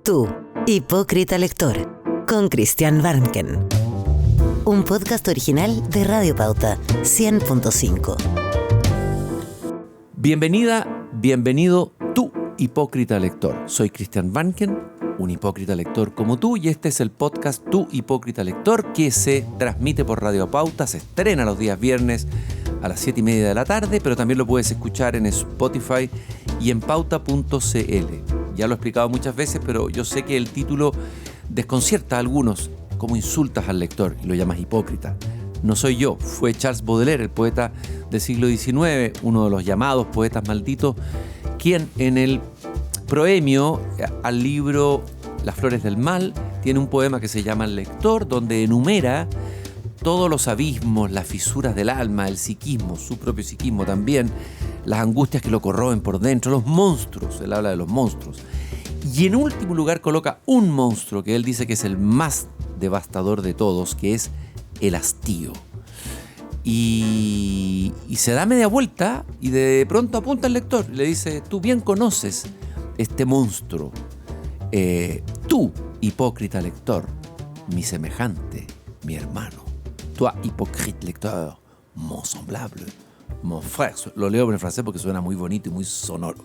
Tú, hipócrita lector, con Christian Warnken. Un podcast original de Radio Pauta 100.5. Bienvenida, bienvenido, tú, hipócrita lector. Soy Christian Warnken, un hipócrita lector como tú, y este es el podcast Tú, hipócrita lector, que se transmite por Radio Pauta, se estrena los días viernes a las 7:30 de la tarde, pero también lo puedes escuchar en Spotify y en pauta.cl. Ya lo he explicado muchas veces, pero yo sé que el título desconcierta a algunos, como insultas al lector y lo llamas hipócrita. No soy yo, fue Charles Baudelaire, el poeta del siglo XIX, uno de los llamados poetas malditos, quien en el proemio al libro Las flores del mal tiene un poema que se llama El lector, donde enumera todos los abismos, las fisuras del alma, el psiquismo, su propio psiquismo también, las angustias que lo corroen por dentro, los monstruos, él habla de los monstruos. Y en último lugar coloca un monstruo que él dice que es el más devastador de todos, que es el hastío. Y se da media vuelta y de pronto apunta al lector y le dice: tú bien conoces este monstruo, tú, hipócrita lector, mi semejante, mi hermano. Toi, hypocrite lecteur, mon semblable, mon frère. Lo leo en francés porque suena muy bonito y muy sonoro.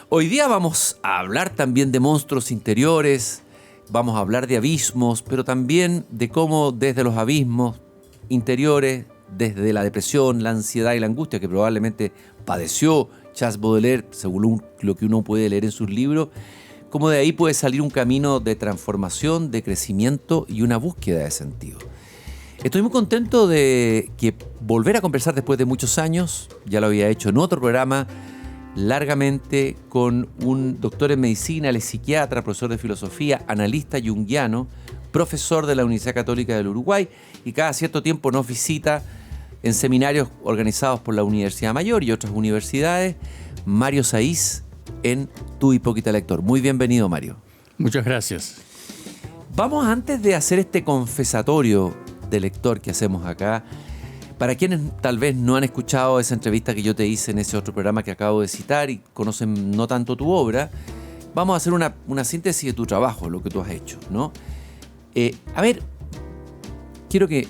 Hoy día vamos a hablar también de monstruos interiores, vamos a hablar de abismos, pero también de cómo desde los abismos interiores, desde la depresión, la ansiedad y la angustia que probablemente padeció Charles Baudelaire, según lo que uno puede leer en sus libros, cómo de ahí puede salir un camino de transformación, de crecimiento y una búsqueda de sentido. Estoy muy contento de volver a conversar después de muchos años. Ya lo había hecho en otro programa largamente con un doctor en medicina, él es psiquiatra, profesor de filosofía, analista junguiano, profesor de la Universidad Católica del Uruguay, y cada cierto tiempo nos visita en seminarios organizados por la Universidad Mayor y otras universidades, Mario Saiz, en Tu Hipócrita Lector. Muy bienvenido, Mario. Muchas gracias. Vamos, antes de hacer este confesatorio de lector que hacemos acá, para quienes tal vez no han escuchado esa entrevista que yo te hice en ese otro programa que acabo de citar y conocen no tanto tu obra, vamos a hacer una síntesis de tu trabajo, lo que tú has hecho, ¿no? A ver, quiero que,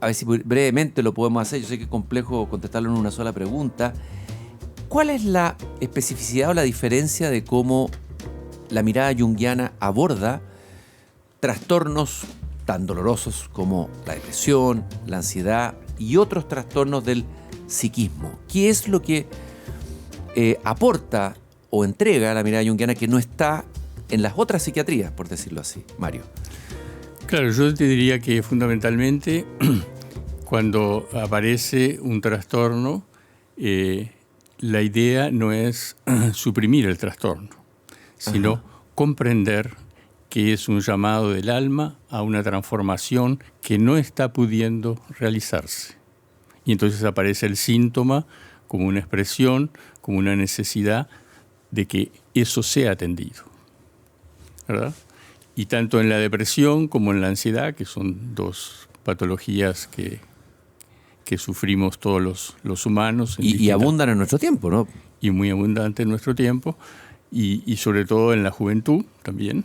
a ver si brevemente lo podemos hacer, yo sé que es complejo contestarlo en una sola pregunta. ¿Cuál es la especificidad o la diferencia de cómo la mirada junguiana aborda trastornos tan dolorosos como la depresión, la ansiedad y otros trastornos del psiquismo? ¿Qué es lo que aporta o entrega la mirada junguiana que no está en las otras psiquiatrías, por decirlo así, Mario? Claro, yo te diría que fundamentalmente cuando aparece un trastorno, la idea no es suprimir el trastorno, sino comprender que es un llamado del alma a una transformación que no está pudiendo realizarse. Y entonces aparece el síntoma como una expresión, como una necesidad de que eso sea atendido, ¿verdad? Y tanto en la depresión como en la ansiedad, que son dos patologías que sufrimos todos los humanos. Y abundan en nuestro tiempo, ¿no? Y muy abundante en nuestro tiempo, y sobre todo en la juventud también.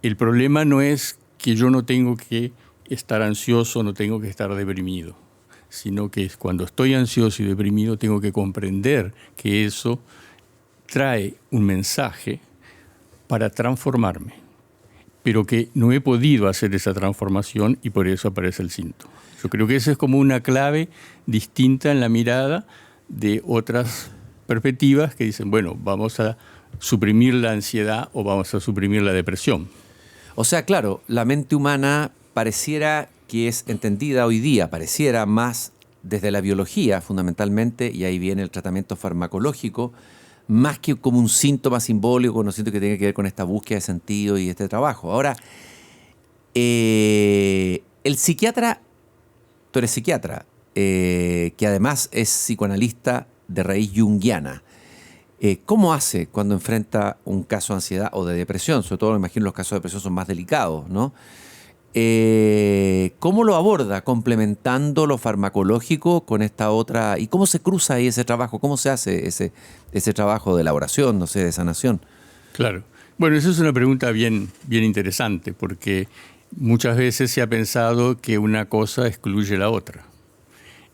El problema no es que yo no tengo que estar ansioso, no tengo que estar deprimido, sino que cuando estoy ansioso y deprimido tengo que comprender que eso trae un mensaje para transformarme, pero que no he podido hacer esa transformación y por eso aparece el síntoma. Yo creo que esa es como una clave distinta en la mirada de otras perspectivas que dicen, bueno, vamos a suprimir la ansiedad o vamos a suprimir la depresión. O sea, claro, la mente humana pareciera que es entendida hoy día, pareciera más desde la biología fundamentalmente, y ahí viene el tratamiento farmacológico, más que como un síntoma simbólico, no siento que tenga que ver con esta búsqueda de sentido y este trabajo. Ahora, el psiquiatra, tú eres psiquiatra, que además es psicoanalista de raíz junguiana. ¿Cómo hace cuando enfrenta un caso de ansiedad o de depresión? Sobre todo me imagino los casos de depresión son más delicados, ¿no? ¿Cómo lo aborda? ¿Complementando lo farmacológico con esta otra? ¿Y cómo se cruza ahí ese trabajo? ¿Cómo se hace ese trabajo de elaboración, no sé, de sanación? Claro. Bueno, esa es una pregunta bien interesante, porque muchas veces se ha pensado que una cosa excluye la otra,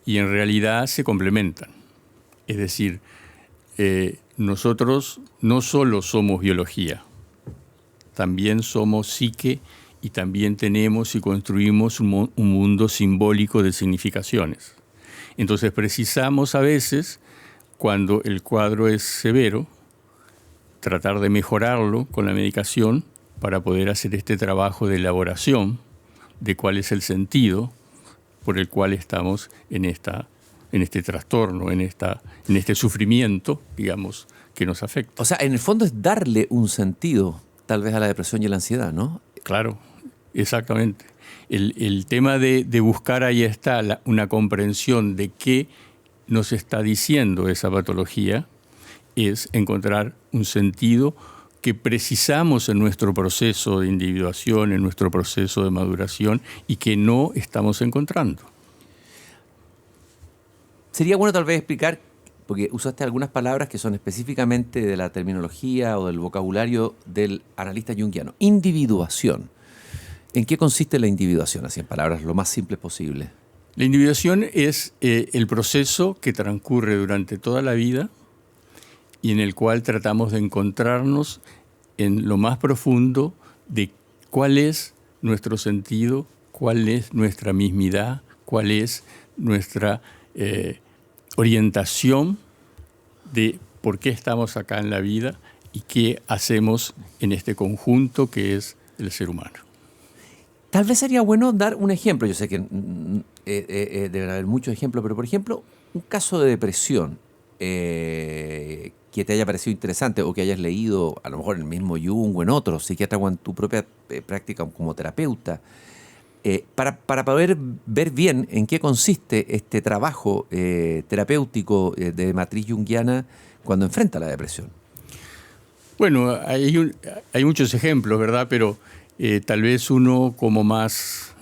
y en realidad se complementan. Es decir, nosotros no solo somos biología, también somos psique y también tenemos y construimos un mundo simbólico de significaciones. Entonces precisamos a veces, cuando el cuadro es severo, tratar de mejorarlo con la medicación para poder hacer este trabajo de elaboración de cuál es el sentido por el cual estamos en este trastorno, en este sufrimiento, digamos, que nos afecta. O sea, en el fondo es darle un sentido, tal vez, a la depresión y a la ansiedad, ¿no? Claro, exactamente. El tema de buscar, ahí está, una comprensión de qué nos está diciendo esa patología, es encontrar un sentido que precisamos en nuestro proceso de individuación, en nuestro proceso de maduración, y que no estamos encontrando. Sería bueno tal vez explicar, porque usaste algunas palabras que son específicamente de la terminología o del vocabulario del analista junguiano. Individuación. ¿En qué consiste la individuación? Así en palabras lo más simples posible. La individuación es el proceso que transcurre durante toda la vida y en el cual tratamos de encontrarnos en lo más profundo de cuál es nuestro sentido, cuál es nuestra mismidad, cuál es nuestra orientación de por qué estamos acá en la vida y qué hacemos en este conjunto que es el ser humano. Tal vez sería bueno dar un ejemplo. Yo sé que deben haber muchos ejemplos, pero por ejemplo, un caso de depresión que te haya parecido interesante o que hayas leído, a lo mejor en el mismo Jung o en otros psiquiatras o en tu propia práctica como terapeuta, para poder ver bien en qué consiste este trabajo terapéutico de matriz junguiana cuando enfrenta la depresión. Bueno, hay muchos ejemplos, ¿verdad? Pero tal vez uno como más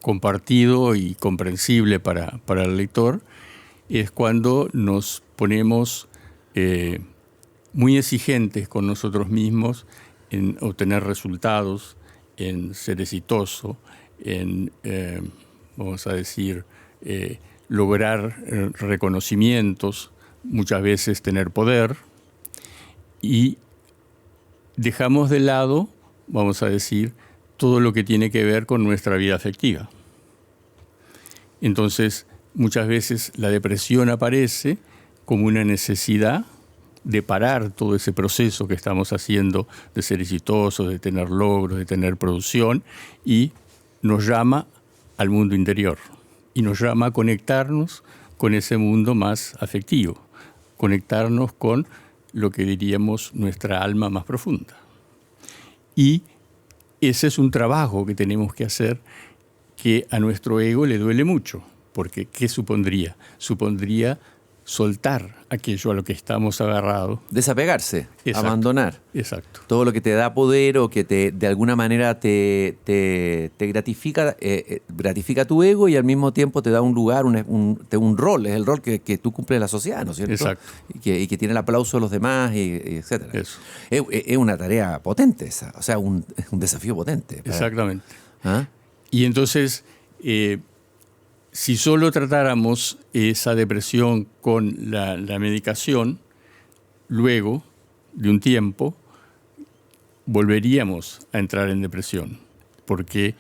compartido y comprensible para el lector es cuando nos ponemos muy exigentes con nosotros mismos en obtener resultados, en ser exitoso, en, vamos a decir, lograr reconocimientos, muchas veces tener poder, y dejamos de lado, vamos a decir, todo lo que tiene que ver con nuestra vida afectiva. Entonces, muchas veces la depresión aparece como una necesidad de parar todo ese proceso que estamos haciendo de ser exitosos, de tener logros, de tener producción, y nos llama al mundo interior y nos llama a conectarnos con ese mundo más afectivo, conectarnos con lo que diríamos nuestra alma más profunda. Y ese es un trabajo que tenemos que hacer que a nuestro ego le duele mucho, porque ¿qué supondría? Supondría soltar aquello a lo que estamos agarrados. Desapegarse, Exacto. abandonar. Exacto. Todo lo que te da poder o que de alguna manera te gratifica, gratifica tu ego y al mismo tiempo te da un lugar, un rol, es el rol que tú cumples en la sociedad, ¿no es cierto? Exacto. Y que tiene el aplauso de los demás, y etcétera. Eso. Es una tarea potente esa, o sea, un desafío potente. Exactamente. ¿Ah? Y entonces, si solo tratáramos esa depresión con la medicación, luego de un tiempo volveríamos a entrar en depresión, porque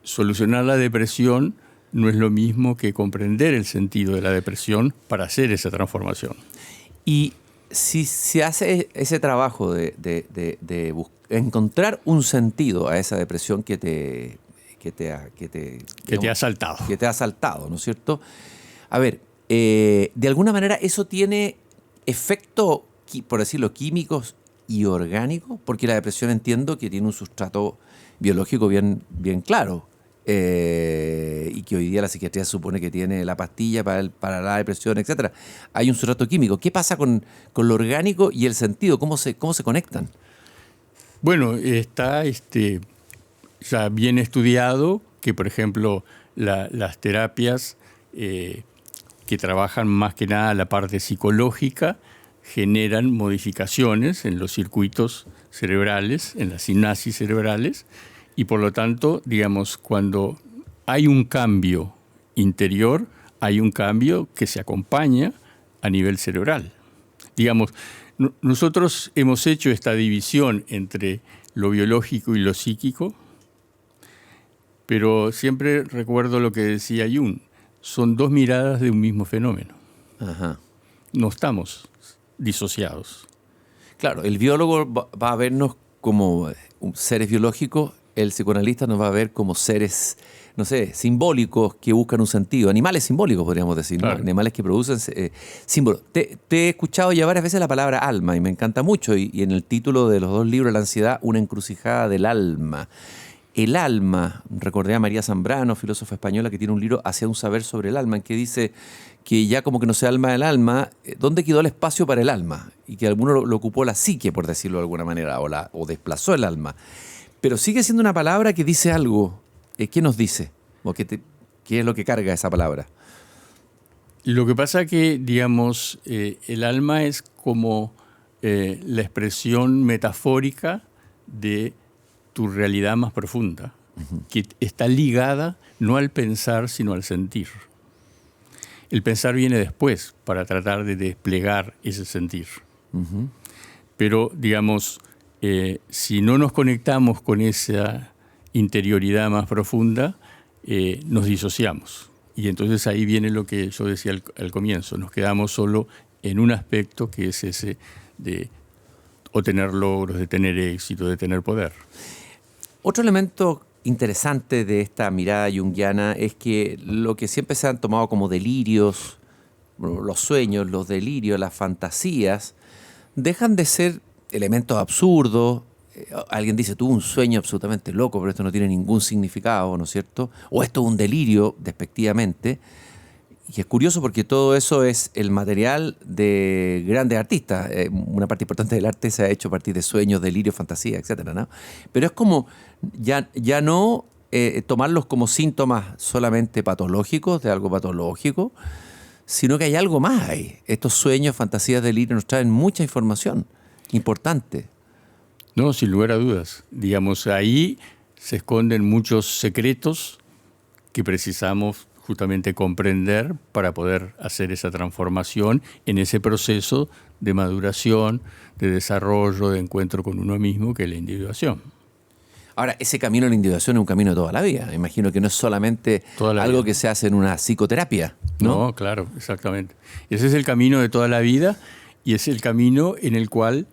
solucionar la depresión no es lo mismo que comprender el sentido de la depresión para hacer esa transformación. Y si se hace ese trabajo de encontrar un sentido a esa depresión que te ha asaltado. Que te ha asaltado, ¿no es cierto? A ver, de alguna manera eso tiene efectos, por decirlo, químicos y orgánicos, porque la depresión entiendo que tiene un sustrato biológico bien claro, y que hoy día la psiquiatría se supone que tiene la pastilla para la depresión, etc. Hay un sustrato químico. ¿Qué pasa con lo orgánico y el sentido? ¿Cómo se conectan? Bueno, está ya bien estudiado que, por ejemplo, las terapias que trabajan más que nada la parte psicológica generan modificaciones en los circuitos cerebrales, en las sinapsis cerebrales, y por lo tanto, digamos, cuando hay un cambio interior, hay un cambio que se acompaña a nivel cerebral. Digamos, nosotros hemos hecho esta división entre lo biológico y lo psíquico, pero siempre recuerdo lo que decía Jung, son dos miradas de un mismo fenómeno. Ajá. No estamos disociados. Claro, el biólogo va a vernos como seres biológicos, el psicoanalista nos va a ver como seres, no sé, simbólicos que buscan un sentido. Animales simbólicos, podríamos decir, claro. ¿no? Animales que producen símbolos. Te he escuchado ya varias veces la palabra alma y me encanta mucho. Y en el título de los dos libros, La ansiedad, una encrucijada del alma. El alma, recordé a María Zambrano, filósofa española, que tiene un libro Hacia un saber sobre el alma, en que dice que ya como que no se alma del alma, ¿dónde quedó el espacio para el alma? Y que alguno lo ocupó la psique, por decirlo de alguna manera, o desplazó el alma. Pero sigue siendo una palabra que dice algo. ¿Qué nos dice? ¿O qué es lo que carga esa palabra? Lo que pasa que, digamos, el alma es como la expresión metafórica de tu realidad más profunda, que está ligada no al pensar, sino al sentir. El pensar viene después para tratar de desplegar ese sentir. Uh-huh. Pero, digamos, si no nos conectamos con esa interioridad más profunda, nos disociamos. Y entonces ahí viene lo que yo decía al comienzo, nos quedamos solo en un aspecto que es ese de tener logros, de tener éxito, de tener poder. Otro elemento interesante de esta mirada junguiana es que lo que siempre se han tomado como delirios, los sueños, los delirios, las fantasías, dejan de ser elementos absurdos. Alguien dice, tuve un sueño absolutamente loco, pero esto no tiene ningún significado, ¿no es cierto? O esto es un delirio, despectivamente. Y es curioso porque todo eso es el material de grandes artistas. Una parte importante del arte se ha hecho a partir de sueños, delirios, fantasías, etcétera, ¿no? Pero es como ya no tomarlos como síntomas solamente patológicos, de algo patológico, sino que hay algo más ahí. Estos sueños, fantasías, delirios nos traen mucha información importante. No, sin lugar a dudas. Digamos, ahí se esconden muchos secretos que precisamos justamente comprender para poder hacer esa transformación en ese proceso de maduración, de desarrollo, de encuentro con uno mismo, que es la individuación. Ahora, ese camino a la individuación es un camino de toda la vida. Imagino que no es solamente algo que se hace en una psicoterapia, ¿no? No, claro, exactamente. Ese es el camino de toda la vida y es el camino en el cual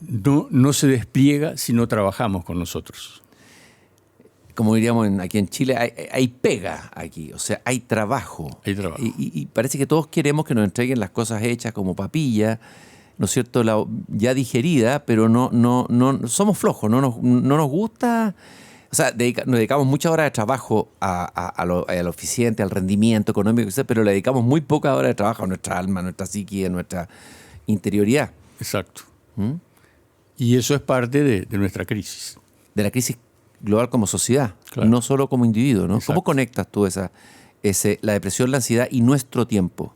no se despliega si no trabajamos con nosotros. Como diríamos aquí en Chile, hay pega aquí, o sea, hay trabajo. Hay trabajo. Y parece que todos queremos que nos entreguen las cosas hechas como papilla, ¿no es cierto? Ya digerida, pero no somos flojos, no nos gusta. O sea, nos dedicamos muchas horas de trabajo a lo eficiente, al rendimiento económico, pero le dedicamos muy pocas horas de trabajo a nuestra alma, a nuestra psique, a nuestra interioridad. Exacto. Y eso es parte de nuestra crisis. De la crisis global como sociedad, claro. No solo como individuo, ¿no? Exacto. ¿Cómo conectas tú la depresión, la ansiedad y nuestro tiempo?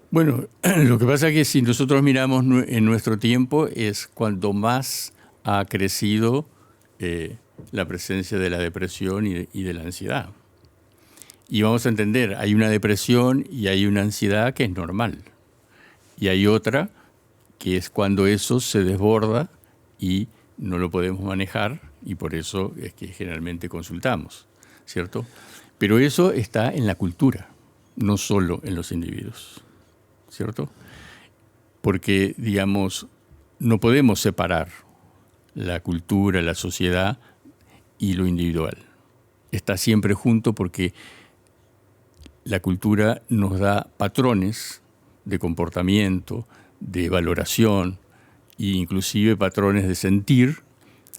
Bueno, lo que pasa es que si nosotros miramos en nuestro tiempo es cuando más ha crecido la presencia de la depresión y de la ansiedad. Y vamos a entender, hay una depresión y hay una ansiedad que es normal. Y hay otra que es cuando eso se desborda y no lo podemos manejar y por eso es que generalmente consultamos, ¿cierto? Pero eso está en la cultura, no solo en los individuos, ¿cierto? Porque, digamos, no podemos separar la cultura, la sociedad y lo individual. Está siempre junto porque la cultura nos da patrones de comportamiento, de valoración e inclusive patrones de sentir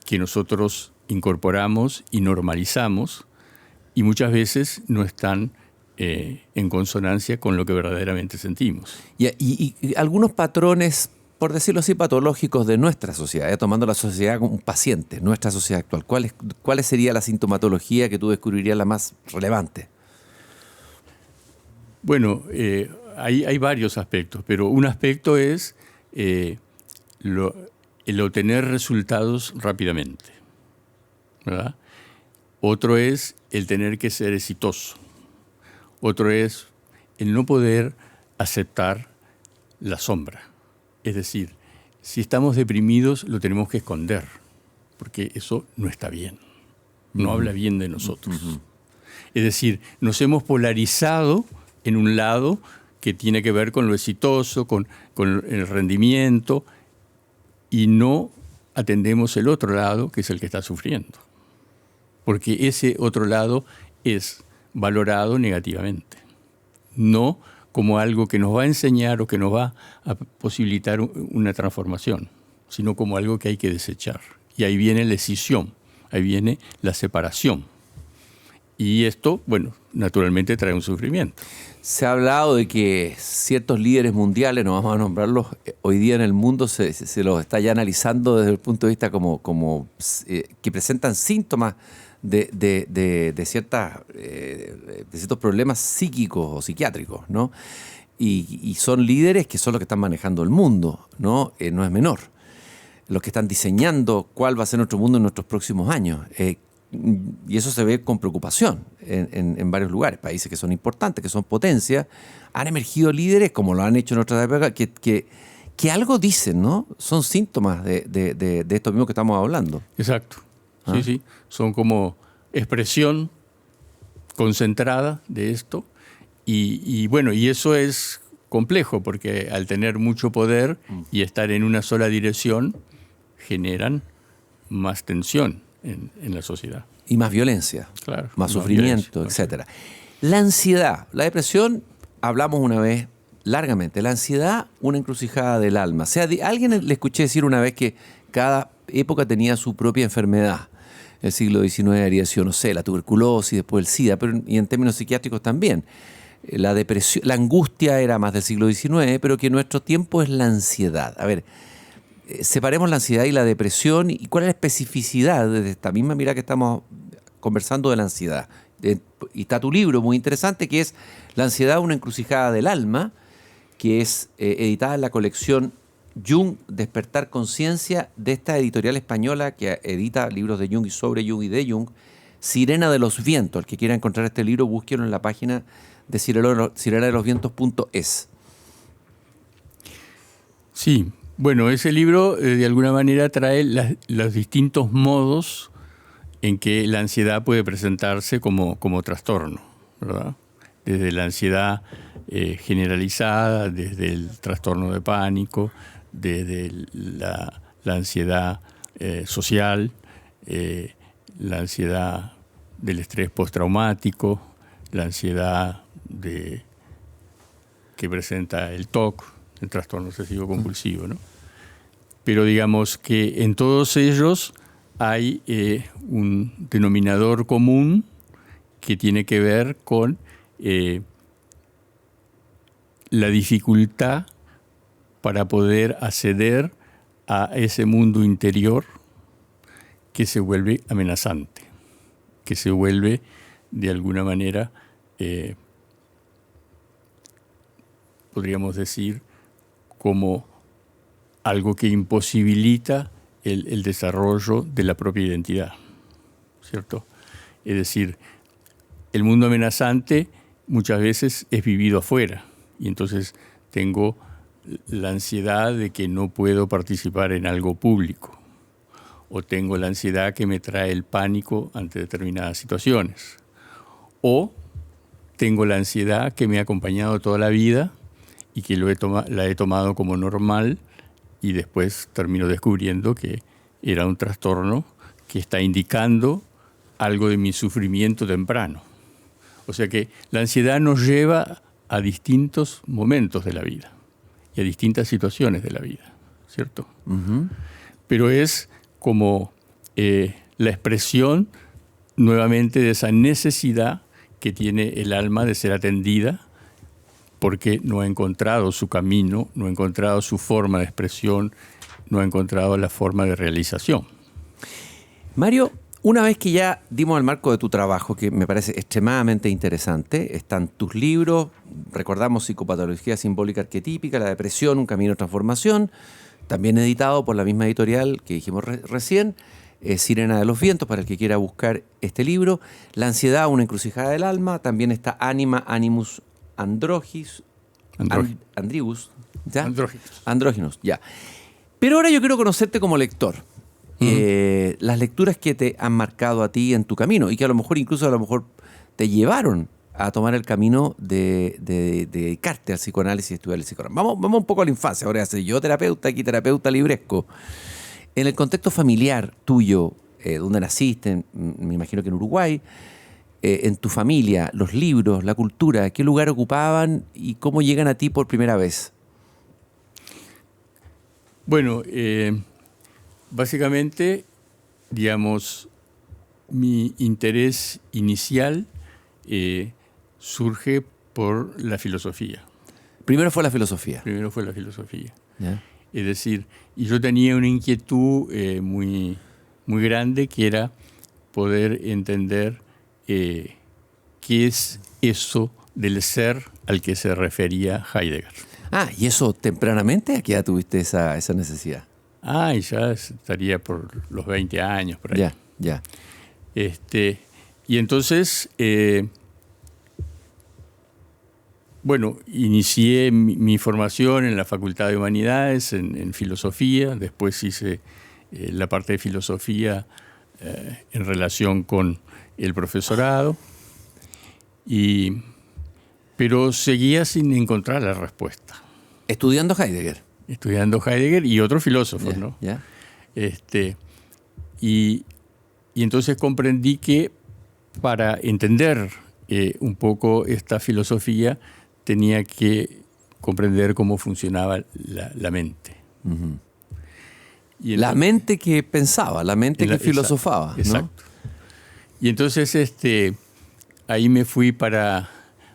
que nosotros incorporamos y normalizamos y muchas veces no están en consonancia con lo que verdaderamente sentimos. Y algunos patrones, por decirlo así, patológicos de nuestra sociedad, tomando la sociedad como un paciente, nuestra sociedad actual. ¿Cuál sería la sintomatología que tú descubrirías la más relevante? Bueno, hay varios aspectos, pero un aspecto es el obtener resultados rápidamente, ¿verdad? Otro es el tener que ser exitoso. Otro es el no poder aceptar la sombra. Es decir, si estamos deprimidos lo tenemos que esconder, porque eso no está bien, no habla bien de nosotros. Es decir, nos hemos polarizado en un lado que tiene que ver con lo exitoso, con el rendimiento, y no atendemos el otro lado, que es el que está sufriendo. Porque ese otro lado es valorado negativamente, no como algo que nos va a enseñar o que nos va a posibilitar una transformación, sino como algo que hay que desechar. Y ahí viene la escisión, ahí viene la separación. Y esto, bueno, naturalmente trae un sufrimiento. Se ha hablado de que ciertos líderes mundiales, no vamos a nombrarlos, hoy día en el mundo se los está ya analizando desde el punto de vista que presentan síntomas de ciertos problemas psíquicos o psiquiátricos, ¿no? Y son líderes que son los que están manejando el mundo, ¿no? No es menor. Los que están diseñando cuál va a ser nuestro mundo en nuestros próximos años. Y eso se ve con preocupación en varios lugares. Países que son importantes, que son potencias, han emergido líderes, como lo han hecho en otras épocas, que algo dicen, ¿no? Son síntomas de esto mismo que estamos hablando. Exacto. Sí, sí. Son como expresión concentrada de esto. Y bueno, y eso es complejo, porque al tener mucho poder y estar en una sola dirección, generan más tensión en la sociedad. Y más violencia, claro, más sufrimiento, etcétera. La ansiedad, la depresión, hablamos una vez largamente. La ansiedad, una encrucijada del alma. O sea, alguien le escuché decir una vez que cada época tenía su propia enfermedad. El siglo XIX habría sido, no sé, la tuberculosis, después el SIDA, y en términos psiquiátricos también. La depresión, la angustia era más del siglo XIX, pero que en nuestro tiempo es la ansiedad. A ver, separemos la ansiedad y la depresión, y cuál es la especificidad de esta misma mirada que estamos conversando de la ansiedad. Y está tu libro muy interesante, que es La ansiedad, una encrucijada del alma, que es editada en la colección Jung, Despertar Conciencia, de esta editorial española que edita libros de Jung y sobre Jung y de Jung, Sirena de los Vientos. El que quiera encontrar este libro, búsquelo en la página de sirenadelosvientos.es. Sí, bueno, ese libro de alguna manera trae los distintos modos en que la ansiedad puede presentarse como trastorno, ¿verdad? Desde la ansiedad generalizada, desde el trastorno de pánico, desde la ansiedad social, la ansiedad del estrés postraumático, la ansiedad que presenta el TOC, el trastorno obsesivo compulsivo, ¿no? Pero digamos que en todos ellos hay un denominador común que tiene que ver con la dificultad para poder acceder a ese mundo interior que se vuelve amenazante, que se vuelve de alguna manera, podríamos decir, como algo que imposibilita el desarrollo de la propia identidad, ¿cierto? Es decir, el mundo amenazante muchas veces es vivido afuera, y entonces tengo la ansiedad de que no puedo participar en algo público, o tengo la ansiedad que me trae el pánico ante determinadas situaciones, o tengo la ansiedad que me ha acompañado toda la vida y que la he tomado como normal, y después termino descubriendo que era un trastorno que está indicando algo de mi sufrimiento temprano. O sea que la ansiedad nos lleva a distintos momentos de la vida y a distintas situaciones de la vida, ¿cierto? Uh-huh. Pero es como la expresión nuevamente de esa necesidad que tiene el alma de ser atendida, porque no ha encontrado su camino, no ha encontrado su forma de expresión, no ha encontrado la forma de realización. Mario, Una vez que ya dimos el marco de tu trabajo, que me parece extremadamente interesante, están tus libros, recordamos Psicopatología Simbólica Arquetípica, La Depresión, Un Camino de Transformación, también editado por la misma editorial que dijimos recién, Sirena de los Vientos, para el que quiera buscar este libro, La Ansiedad, Una Encrucijada del Alma, también está Anima, Animus Androgis, Andrigus, ¿ya? Andróginos, ya. Pero ahora yo quiero conocerte como lector. Las lecturas que te han marcado a ti en tu camino y que a lo mejor te llevaron a tomar el camino de dedicarte al psicoanálisis y estudiar el psicoanálisis. Vamos un poco a la infancia. Ahora soy yo terapeuta, aquí terapeuta libresco. En el contexto familiar tuyo, donde naciste, me imagino que en Uruguay, en tu familia, los libros, la cultura, ¿qué lugar ocupaban y cómo llegan a ti por primera vez? Bueno, básicamente, digamos, mi interés inicial surge por la filosofía. Primero fue la filosofía. ¿Ya? Es decir, y yo tenía una inquietud muy, muy grande, que era poder entender qué es eso del ser al que se refería Heidegger. Ah, ¿y eso tempranamente? ¿A qué edad tuviste esa necesidad? Y ya estaría por los 20 años, por ahí. Ya. Y entonces, inicié mi formación en la Facultad de Humanidades, en filosofía. Después hice la parte de filosofía en relación con el profesorado. Pero seguía sin encontrar la respuesta. Estudiando Heidegger y otros filósofos, ¿no? Y entonces comprendí que para entender un poco esta filosofía tenía que comprender cómo funcionaba la mente. Uh-huh. La mente que pensaba, la mente que filosofaba. Exacto. ¿No? Y entonces ahí me fui para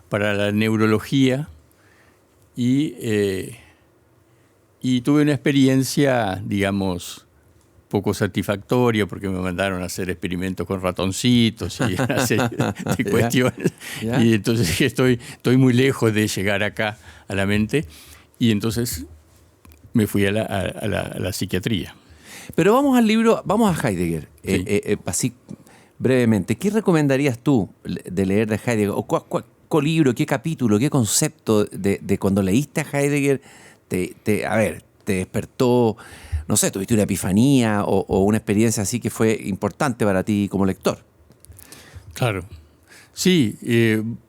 la neurología y tuve una experiencia, digamos, poco satisfactoria, porque me mandaron a hacer experimentos con ratoncitos y una serie de cuestiones. ¿Ya? Y entonces estoy muy lejos de llegar acá a la mente, y entonces me fui a la psiquiatría. Pero vamos al libro, vamos a Heidegger. Sí. Así brevemente, ¿qué recomendarías tú de leer de Heidegger? ¿O cuál libro, qué capítulo, qué concepto de cuando leíste a Heidegger te despertó, no sé, tuviste una epifanía o una experiencia así que fue importante para ti como lector? Claro. Sí,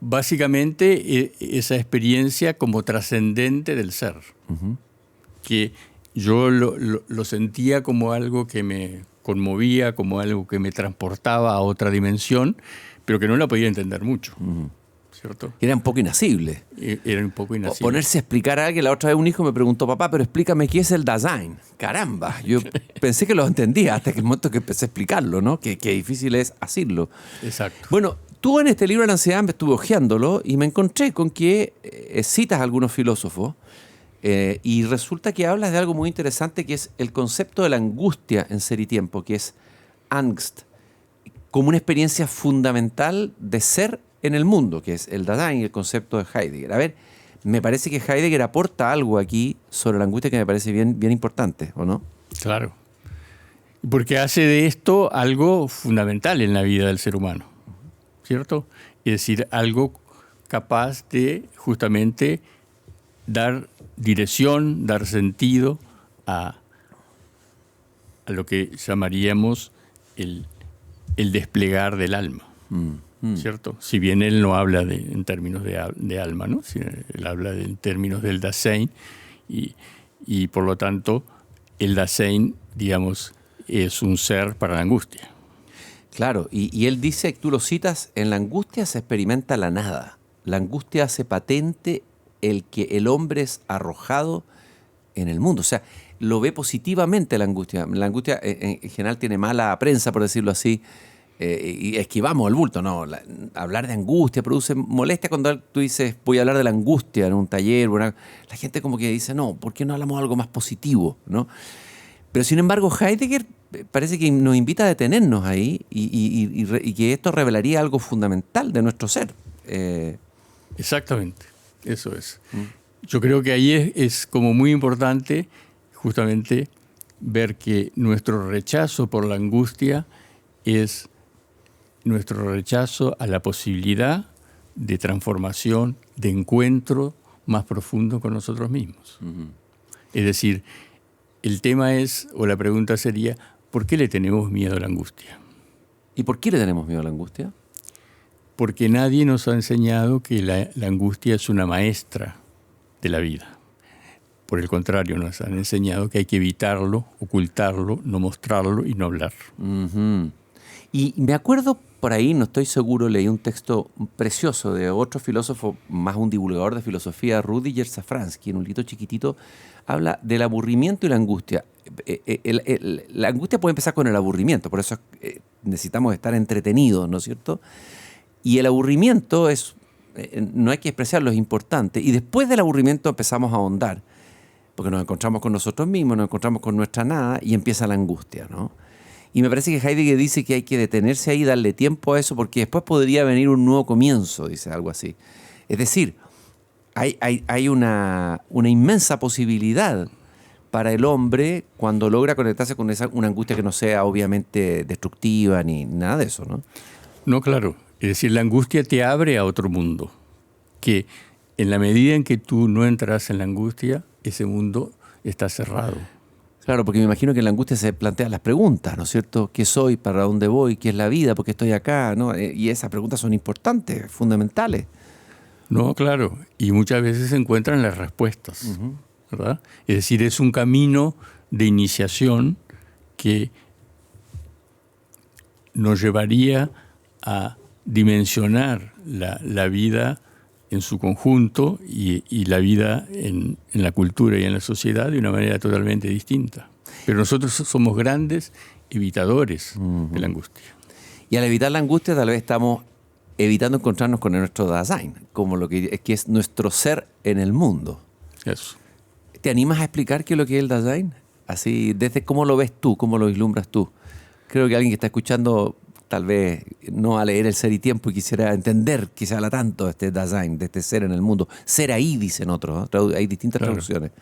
básicamente esa experiencia como trascendente del ser, uh-huh, que yo lo sentía como algo que me conmovía, como algo que me transportaba a otra dimensión, pero que no la podía entender mucho. Uh-huh. ¿Cierto? Era un poco inasible. Ponerse a explicar a alguien. La otra vez un hijo me preguntó, papá, pero explícame qué es el Dasein. Caramba, yo pensé que lo entendía hasta que el momento que empecé a explicarlo, ¿no? Qué difícil es hacerlo. Exacto. Bueno, tú en este libro de la ansiedad me estuve hojeándolo y me encontré con que citas a algunos filósofos y resulta que hablas de algo muy interesante, que es el concepto de la angustia en Ser y Tiempo, que es Angst, como una experiencia fundamental de ser en el mundo, que es el Dasein y el concepto de Heidegger. A ver, me parece que Heidegger aporta algo aquí sobre la angustia que me parece bien importante, ¿o no? Claro. Porque hace de esto algo fundamental en la vida del ser humano, ¿cierto? Es decir, algo capaz de justamente dar dirección, dar sentido a lo que llamaríamos el desplegar del alma. ¿Cierto? Si bien él no habla en términos de alma, ¿no? Él habla en términos del Dasein y por lo tanto el Dasein, digamos, es un ser para la angustia. Claro, y él dice, tú lo citas, en la angustia se experimenta la nada. La angustia hace patente el que el hombre es arrojado en el mundo. O sea, lo ve positivamente la angustia. La angustia en general tiene mala prensa, por decirlo así, y esquivamos el bulto. No, hablar de angustia produce molestia cuando tú dices, voy a hablar de la angustia en un taller. La gente como que dice, no, ¿por qué no hablamos de algo más positivo? ¿No? Pero sin embargo, Heidegger parece que nos invita a detenernos ahí y que esto revelaría algo fundamental de nuestro ser. Exactamente, eso es. Yo creo que ahí es como muy importante justamente ver que nuestro rechazo por la angustia es nuestro rechazo a la posibilidad de transformación, de encuentro más profundo con nosotros mismos. Es decir, el tema es, o la pregunta sería, ¿por qué le tenemos miedo a la angustia? ¿Y por qué le tenemos miedo a la angustia? Porque nadie nos ha enseñado que la angustia es una maestra de la vida. Por el contrario, nos han enseñado que hay que evitarlo, ocultarlo, no mostrarlo y no hablar. Y me acuerdo por ahí, no estoy seguro, leí un texto precioso de otro filósofo, más un divulgador de filosofía, Rudyard Safransky, en un libro chiquitito, habla del aburrimiento y la angustia. La angustia puede empezar con el aburrimiento, por eso necesitamos estar entretenidos, ¿no es cierto? Y el aburrimiento no hay que expresarlo, es importante. Y después del aburrimiento empezamos a ahondar, porque nos encontramos con nosotros mismos, nos encontramos con nuestra nada y empieza la angustia, ¿no? Y me parece que Heidegger dice que hay que detenerse ahí, darle tiempo a eso, porque después podría venir un nuevo comienzo, dice algo así. Es decir, hay una inmensa posibilidad para el hombre cuando logra conectarse con una angustia que no sea obviamente destructiva ni nada de eso, ¿no? No, claro. Es decir, la angustia te abre a otro mundo, que en la medida en que tú no entras en la angustia, ese mundo está cerrado. Claro, porque me imagino que en la angustia se plantean las preguntas, ¿no es cierto? ¿Qué soy? ¿Para dónde voy? ¿Qué es la vida? ¿Por qué estoy acá? ¿No? Y esas preguntas son importantes, fundamentales. No, claro. Y muchas veces se encuentran las respuestas, ¿verdad? Es decir, es un camino de iniciación que nos llevaría a dimensionar la vida en su conjunto y la vida en la cultura y en la sociedad de una manera totalmente distinta. Pero nosotros somos grandes evitadores de la angustia. Y al evitar la angustia tal vez estamos evitando encontrarnos con nuestro Dasein, como lo que es nuestro ser en el mundo. Eso. ¿Te animas a explicar qué es lo que es el Dasein? Así, desde cómo lo ves tú, cómo lo vislumbras tú. Creo que alguien que está escuchando tal vez no va a leer El Ser y Tiempo y quisiera entender que se habla tanto de este Dasein, de este ser en el mundo. Ser ahí, dicen otros, ¿no? Hay distintas traducciones.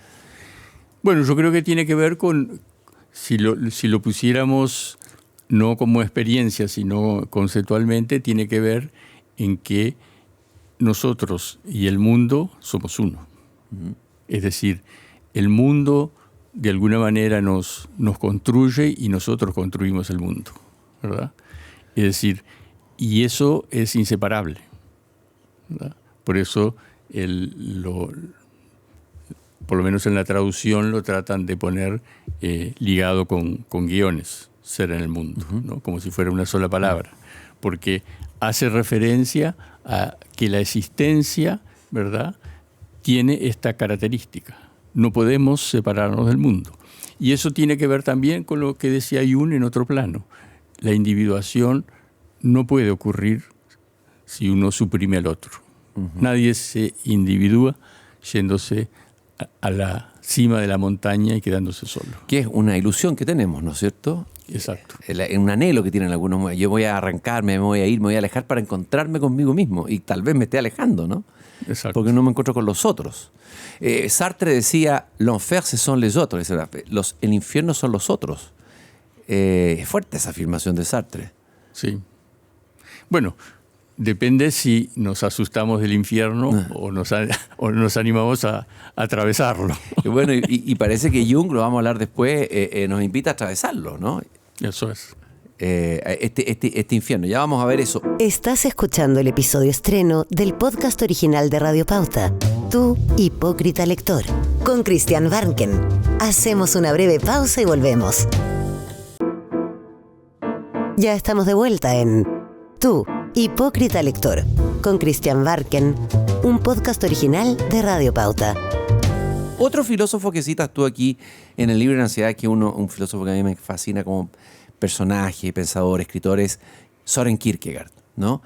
Bueno, yo creo que tiene que ver con, si lo pusiéramos no como experiencia, sino conceptualmente, tiene que ver en que nosotros y el mundo somos uno. Es decir, el mundo de alguna manera nos construye y nosotros construimos el mundo, ¿verdad? Es decir, y eso es inseparable, ¿verdad? Por eso, por lo menos en la traducción, lo tratan de poner ligado con guiones, ser en el mundo, ¿no? Como si fuera una sola palabra, porque hace referencia a que la existencia, ¿verdad?, tiene esta característica. No podemos separarnos del mundo. Y eso tiene que ver también con lo que decía Jung en otro plano. La individuación no puede ocurrir si uno suprime al otro. Nadie se individúa yéndose a la cima de la montaña y quedándose solo. Que es una ilusión que tenemos, ¿no es cierto? Exacto. Un anhelo que tienen algunos. Yo voy a arrancarme, me voy a ir, me voy a alejar para encontrarme conmigo mismo. Y tal vez me esté alejando, ¿no? Exacto. Porque no me encuentro con los otros. Sartre decía, l'enfer ce sont les autres. El infierno son los otros. Es fuerte esa afirmación de Sartre. Sí. Bueno, depende si nos asustamos del infierno o nos animamos a atravesarlo. Y bueno, y parece que Jung, lo vamos a hablar después, nos invita a atravesarlo, ¿no? Eso es. Este infierno. Ya vamos a ver eso. Estás escuchando el episodio estreno del podcast original de Radio Pauta, Tu Hipócrita Lector, con Christian Warnken. Hacemos una breve pausa y volvemos. Ya estamos de vuelta en Tu Hipócrita Lector, con Christian Warnken, un podcast original de Radio Pauta. Otro filósofo que citas tú aquí en el libro de Ansiedad, que un filósofo que a mí me fascina como personaje, pensador, escritor, es Søren Kierkegaard, ¿no?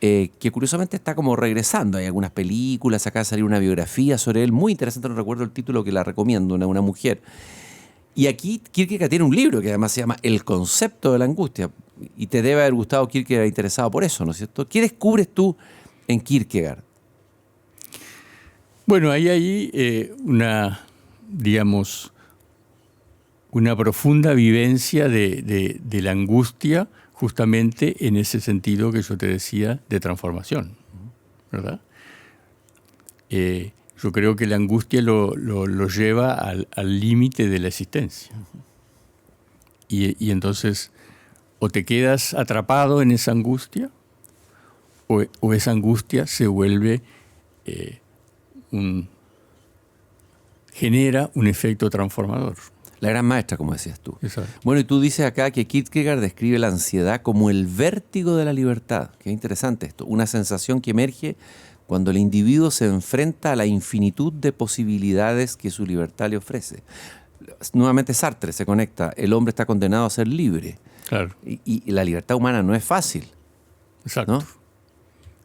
Que curiosamente está como regresando. Hay algunas películas, acaba de salir una biografía sobre él, muy interesante, no recuerdo el título, que la recomiendo, una mujer. Y aquí Kierkegaard tiene un libro que además se llama El concepto de la angustia. Y te debe haber gustado Kierkegaard, interesado por eso, ¿no es cierto? ¿Qué descubres tú en Kierkegaard? Bueno, hay una profunda vivencia de la angustia, justamente en ese sentido que yo te decía de transformación, ¿verdad? Yo creo que la angustia lo lleva al límite de la existencia. Y entonces, o te quedas atrapado en esa angustia, o esa angustia se vuelve, genera un efecto transformador. La gran maestra, como decías tú. Exacto. Bueno, y tú dices acá que Kierkegaard describe la ansiedad como el vértigo de la libertad. Qué interesante esto. Una sensación que emerge cuando el individuo se enfrenta a la infinitud de posibilidades que su libertad le ofrece. Nuevamente Sartre se conecta. El hombre está condenado a ser libre. Claro. Y la libertad humana no es fácil. Exacto. ¿No?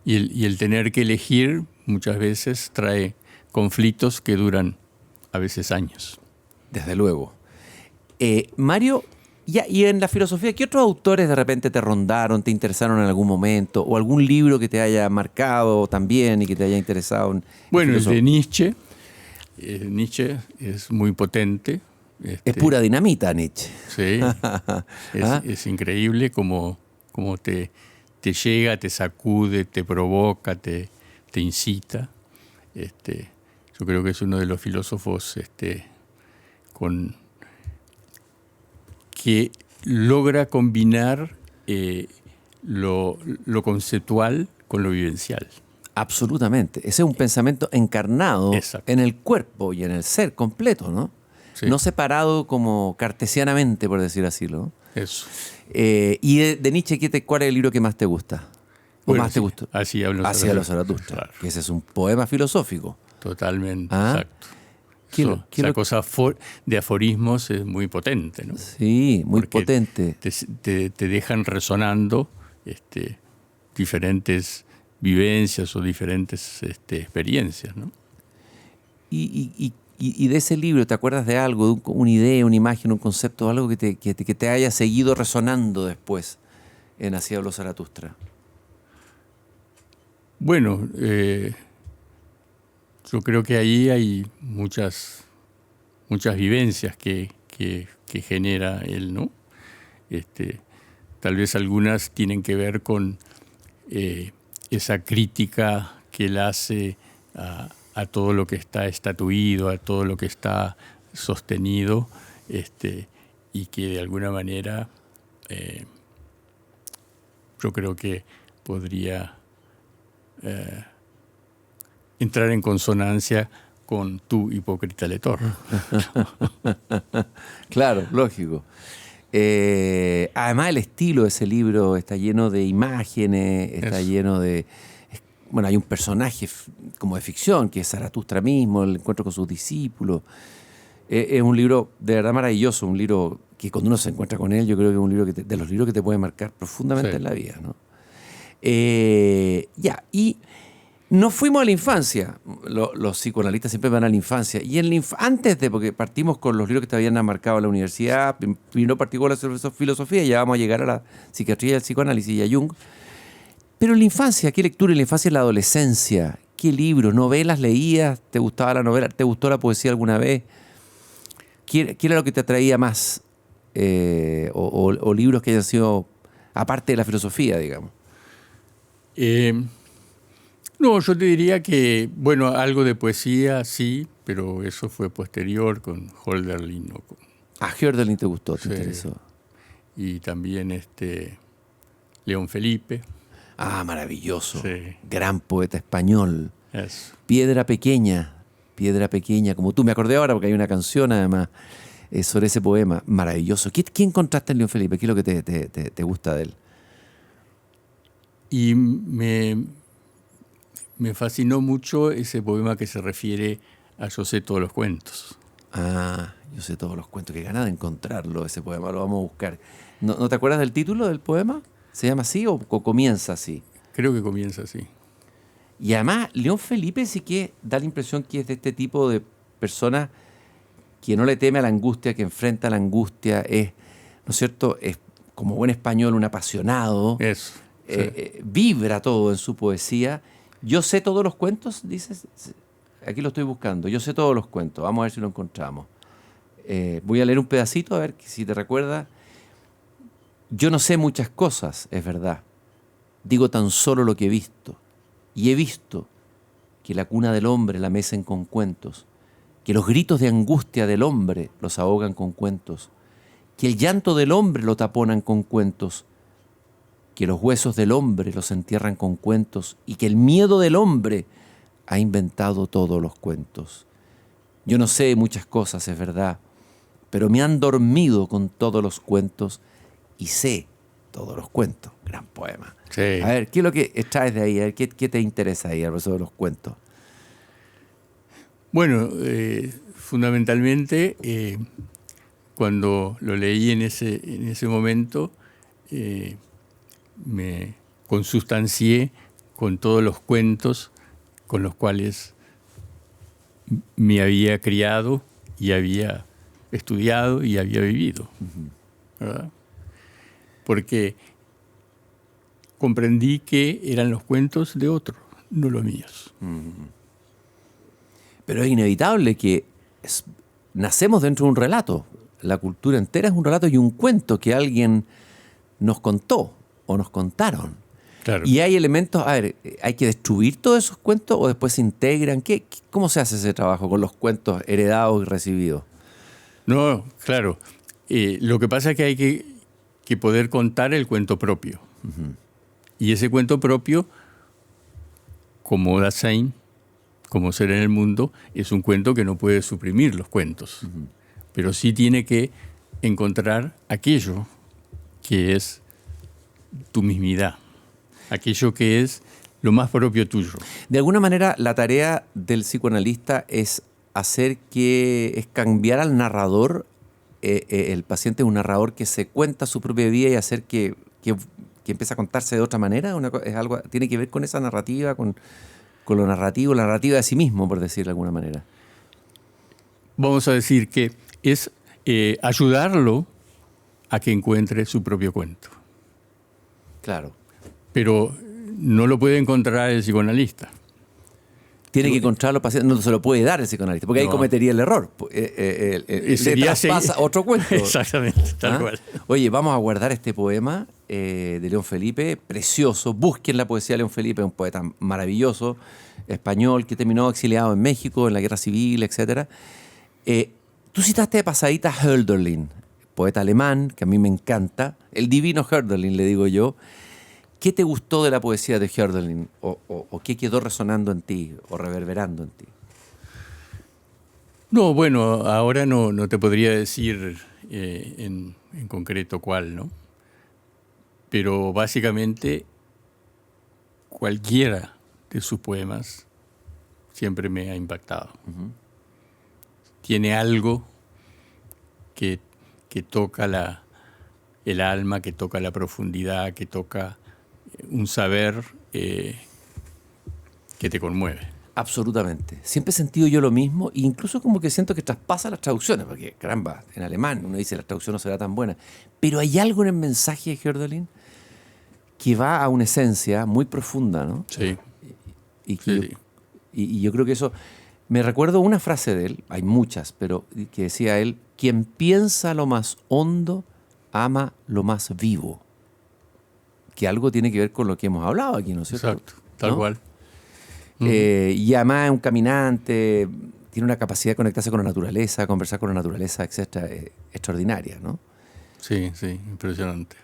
Y el tener que elegir muchas veces trae conflictos que duran a veces años. Desde luego. Mario, y en la filosofía, ¿qué otros autores de repente te rondaron, te interesaron en algún momento? ¿O algún libro que te haya marcado también y que te haya interesado? Bueno, el de Nietzsche. Nietzsche es muy potente. Es pura dinamita, Nietzsche. Sí. Es increíble cómo te llega, te sacude, te provoca, te incita. Yo creo que es uno de los filósofos que logra combinar lo conceptual con lo vivencial. Absolutamente. Ese es un pensamiento encarnado en el cuerpo y en el ser completo, ¿no? Sí. No separado como cartesianamente, por decir así, ¿no? Eso. Y de Nietzsche, ¿cuál es el libro que más te gusta? ¿O Bueno, más te gustó? Así hablo Hacia los Zaratustra. Claro. Que ese es un poema filosófico. Totalmente, ¿Ah? exacto. Esa cosa de aforismos es muy potente, ¿no? Sí, muy Porque potente. Te dejan resonando diferentes vivencias o diferentes experiencias, ¿no? Y de ese libro, ¿te acuerdas de algo, de una idea, una imagen, un concepto, algo que te haya seguido resonando después en Hacia los Zaratustra? Bueno, yo creo que ahí hay muchas vivencias que genera él, ¿no? Tal vez algunas tienen que ver con esa crítica que él hace a todo lo que está estatuido, a todo lo que está sostenido, y que de alguna manera yo creo que podría entrar en consonancia con tu hipócrita lector. Claro, lógico. Además, el estilo de ese libro está lleno de imágenes, está lleno de... Bueno, hay un personaje como de ficción, que es Zaratustra mismo, el encuentro con sus discípulos. Es un libro de verdad maravilloso, un libro que cuando uno se encuentra con él, yo creo que es un libro de los libros que te puede marcar profundamente en la vida, ¿no? Y nos fuimos a la infancia. Los psicoanalistas siempre van a la infancia. Y porque partimos con los libros que te habían marcado en la universidad, primero partimos con la filosofía y ya vamos a llegar a la psiquiatría y al psicoanálisis y a Jung. Pero en la infancia, ¿qué lectura en la infancia y la adolescencia? ¿Qué libros? ¿Novelas leías? ¿Te gustaba la novela? ¿Te gustó la poesía alguna vez? ¿Qué era lo que te atraía más? O libros que hayan sido, aparte de la filosofía, digamos. No, yo te diría que, bueno, algo de poesía sí, pero eso fue posterior con Hölderlin. ¿No? Hölderlin te gustó, te interesó. Y también León Felipe. Ah, maravilloso. Sí. Gran poeta español. Eso. Piedra pequeña, como tú. Me acordé ahora porque hay una canción además sobre ese poema. Maravilloso. ¿Qué encontraste en León Felipe? ¿Qué es lo que te gusta de él? Y me fascinó mucho ese poema que se refiere a Yo sé todos los cuentos. Ah, yo sé todos los cuentos. Qué ganas de encontrarlo, ese poema. Lo vamos a buscar. ¿No te acuerdas del título del poema? ¿Se llama así o comienza así? Creo que comienza así. Y además, León Felipe sí que da la impresión que es de este tipo de personas que no le teme a la angustia, que enfrenta la angustia, es, ¿no es cierto?, es como buen español, un apasionado. Eso. Vibra todo en su poesía. Yo sé todos los cuentos, dices. Aquí lo estoy buscando. Yo sé todos los cuentos. Vamos a ver si lo encontramos. Voy a leer un pedacito, a ver si te recuerda. Yo no sé muchas cosas, es verdad. Digo tan solo lo que he visto. Y he visto que la cuna del hombre la mecen con cuentos, que los gritos de angustia del hombre los ahogan con cuentos, que el llanto del hombre lo taponan con cuentos, que los huesos del hombre los entierran con cuentos y que el miedo del hombre ha inventado todos los cuentos. Yo no sé muchas cosas, es verdad, pero me han dormido con todos los cuentos y sé todos los cuentos. Gran poema. Sí. A ver, ¿qué es lo que extraes de ahí? A ver, ¿qué te interesa ahí, alrededor de los cuentos? Bueno, fundamentalmente, cuando lo leí en ese momento, me consustancié con todos los cuentos con los cuales me había criado y había estudiado y había vivido, ¿verdad? Porque comprendí que eran los cuentos de otros, no los míos. Pero es inevitable que nacemos dentro de un relato. La cultura entera es un relato y un cuento que alguien nos contó o nos contaron. Claro. Y hay elementos, a ver, ¿hay que destruir todos esos cuentos o después se integran? ¿Cómo se hace ese trabajo con los cuentos heredados y recibidos? No, claro. Lo que pasa es que hay que poder contar el cuento propio. Y ese cuento propio, como Dasein, como Ser en el Mundo, es un cuento que no puede suprimir los cuentos. Pero sí tiene que encontrar aquello que es tu mismidad, aquello que es lo más propio tuyo. De alguna manera, la tarea del psicoanalista es cambiar al narrador. El paciente es un narrador que se cuenta su propia vida y hacer que empiece a contarse de otra manera. Tiene que ver con esa narrativa, con lo narrativo, la narrativa de sí mismo, por decir de alguna manera. Vamos a decir que es ayudarlo a que encuentre su propio cuento. Claro. Pero no lo puede encontrar el psicoanalista. Tiene que encontrarlo, no se lo puede dar el psicoanalista, porque ahí cometería el error. Le traspasa otro cuento. Exactamente, tal cual. Oye, vamos a guardar este poema de León Felipe, precioso. Busquen la poesía de León Felipe, un poeta maravilloso, español, que terminó exiliado en México, en la Guerra Civil, etc. Tú citaste de pasadita a Hölderlin, poeta alemán, que a mí me encanta. El divino Hölderlin, le digo yo. ¿Qué te gustó de la poesía de Hölderlin? ¿O qué quedó resonando en ti o reverberando en ti? No, bueno, ahora no te podría decir en concreto cuál, ¿no? Pero básicamente cualquiera de sus poemas siempre me ha impactado. Tiene algo que toca el alma, que toca la profundidad, que toca un saber que te conmueve. Absolutamente. Siempre he sentido yo lo mismo, e incluso como que siento que traspasa las traducciones, porque caramba, en alemán uno dice la traducción no será tan buena, pero hay algo en el mensaje de Hölderlin que va a una esencia muy profunda, ¿no? Sí. Y yo creo que eso... Me recuerdo una frase de él, hay muchas, pero que decía él: quien piensa lo más hondo, ama lo más vivo. Que algo tiene que ver con lo que hemos hablado aquí, ¿no es cierto? Exacto, tal cual. Y además es un caminante, tiene una capacidad de conectarse con la naturaleza, conversar con la naturaleza, etcétera, extraordinaria, ¿no? Sí, impresionante.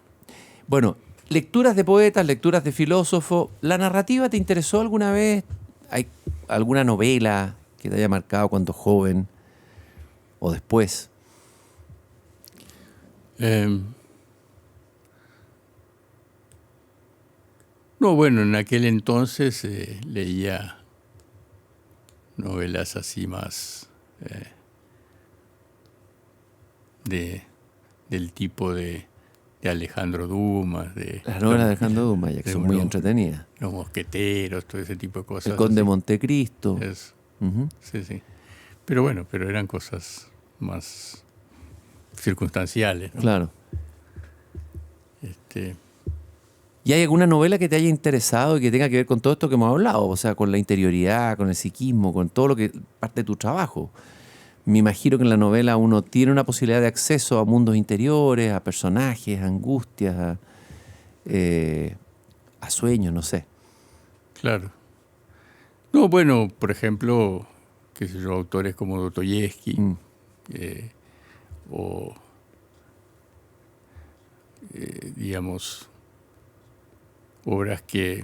Bueno, lecturas de poetas, lecturas de filósofos. ¿La narrativa te interesó alguna vez? ¿Hay alguna novela que te haya marcado cuando joven o después? No, bueno, en aquel entonces leía novelas así más del tipo de Alejandro Dumas. Las novelas de Alejandro Dumas, ya que son muy entretenidas. Los Mosqueteros, todo ese tipo de cosas. El Conde así. Montecristo. Sí. Pero eran cosas más circunstanciales, ¿no? Claro. Este, ¿Y hay alguna novela que te haya interesado y que tenga que ver con todo esto que hemos hablado? O sea, con la interioridad, con el psiquismo, con todo lo que parte de tu trabajo. Me imagino que en la novela uno tiene una posibilidad de acceso a mundos interiores, a personajes, a angustias, a sueños, no sé. claro. No, bueno, por ejemplo, qué sé yo, autores como Dostoyevsky, o digamos, obras que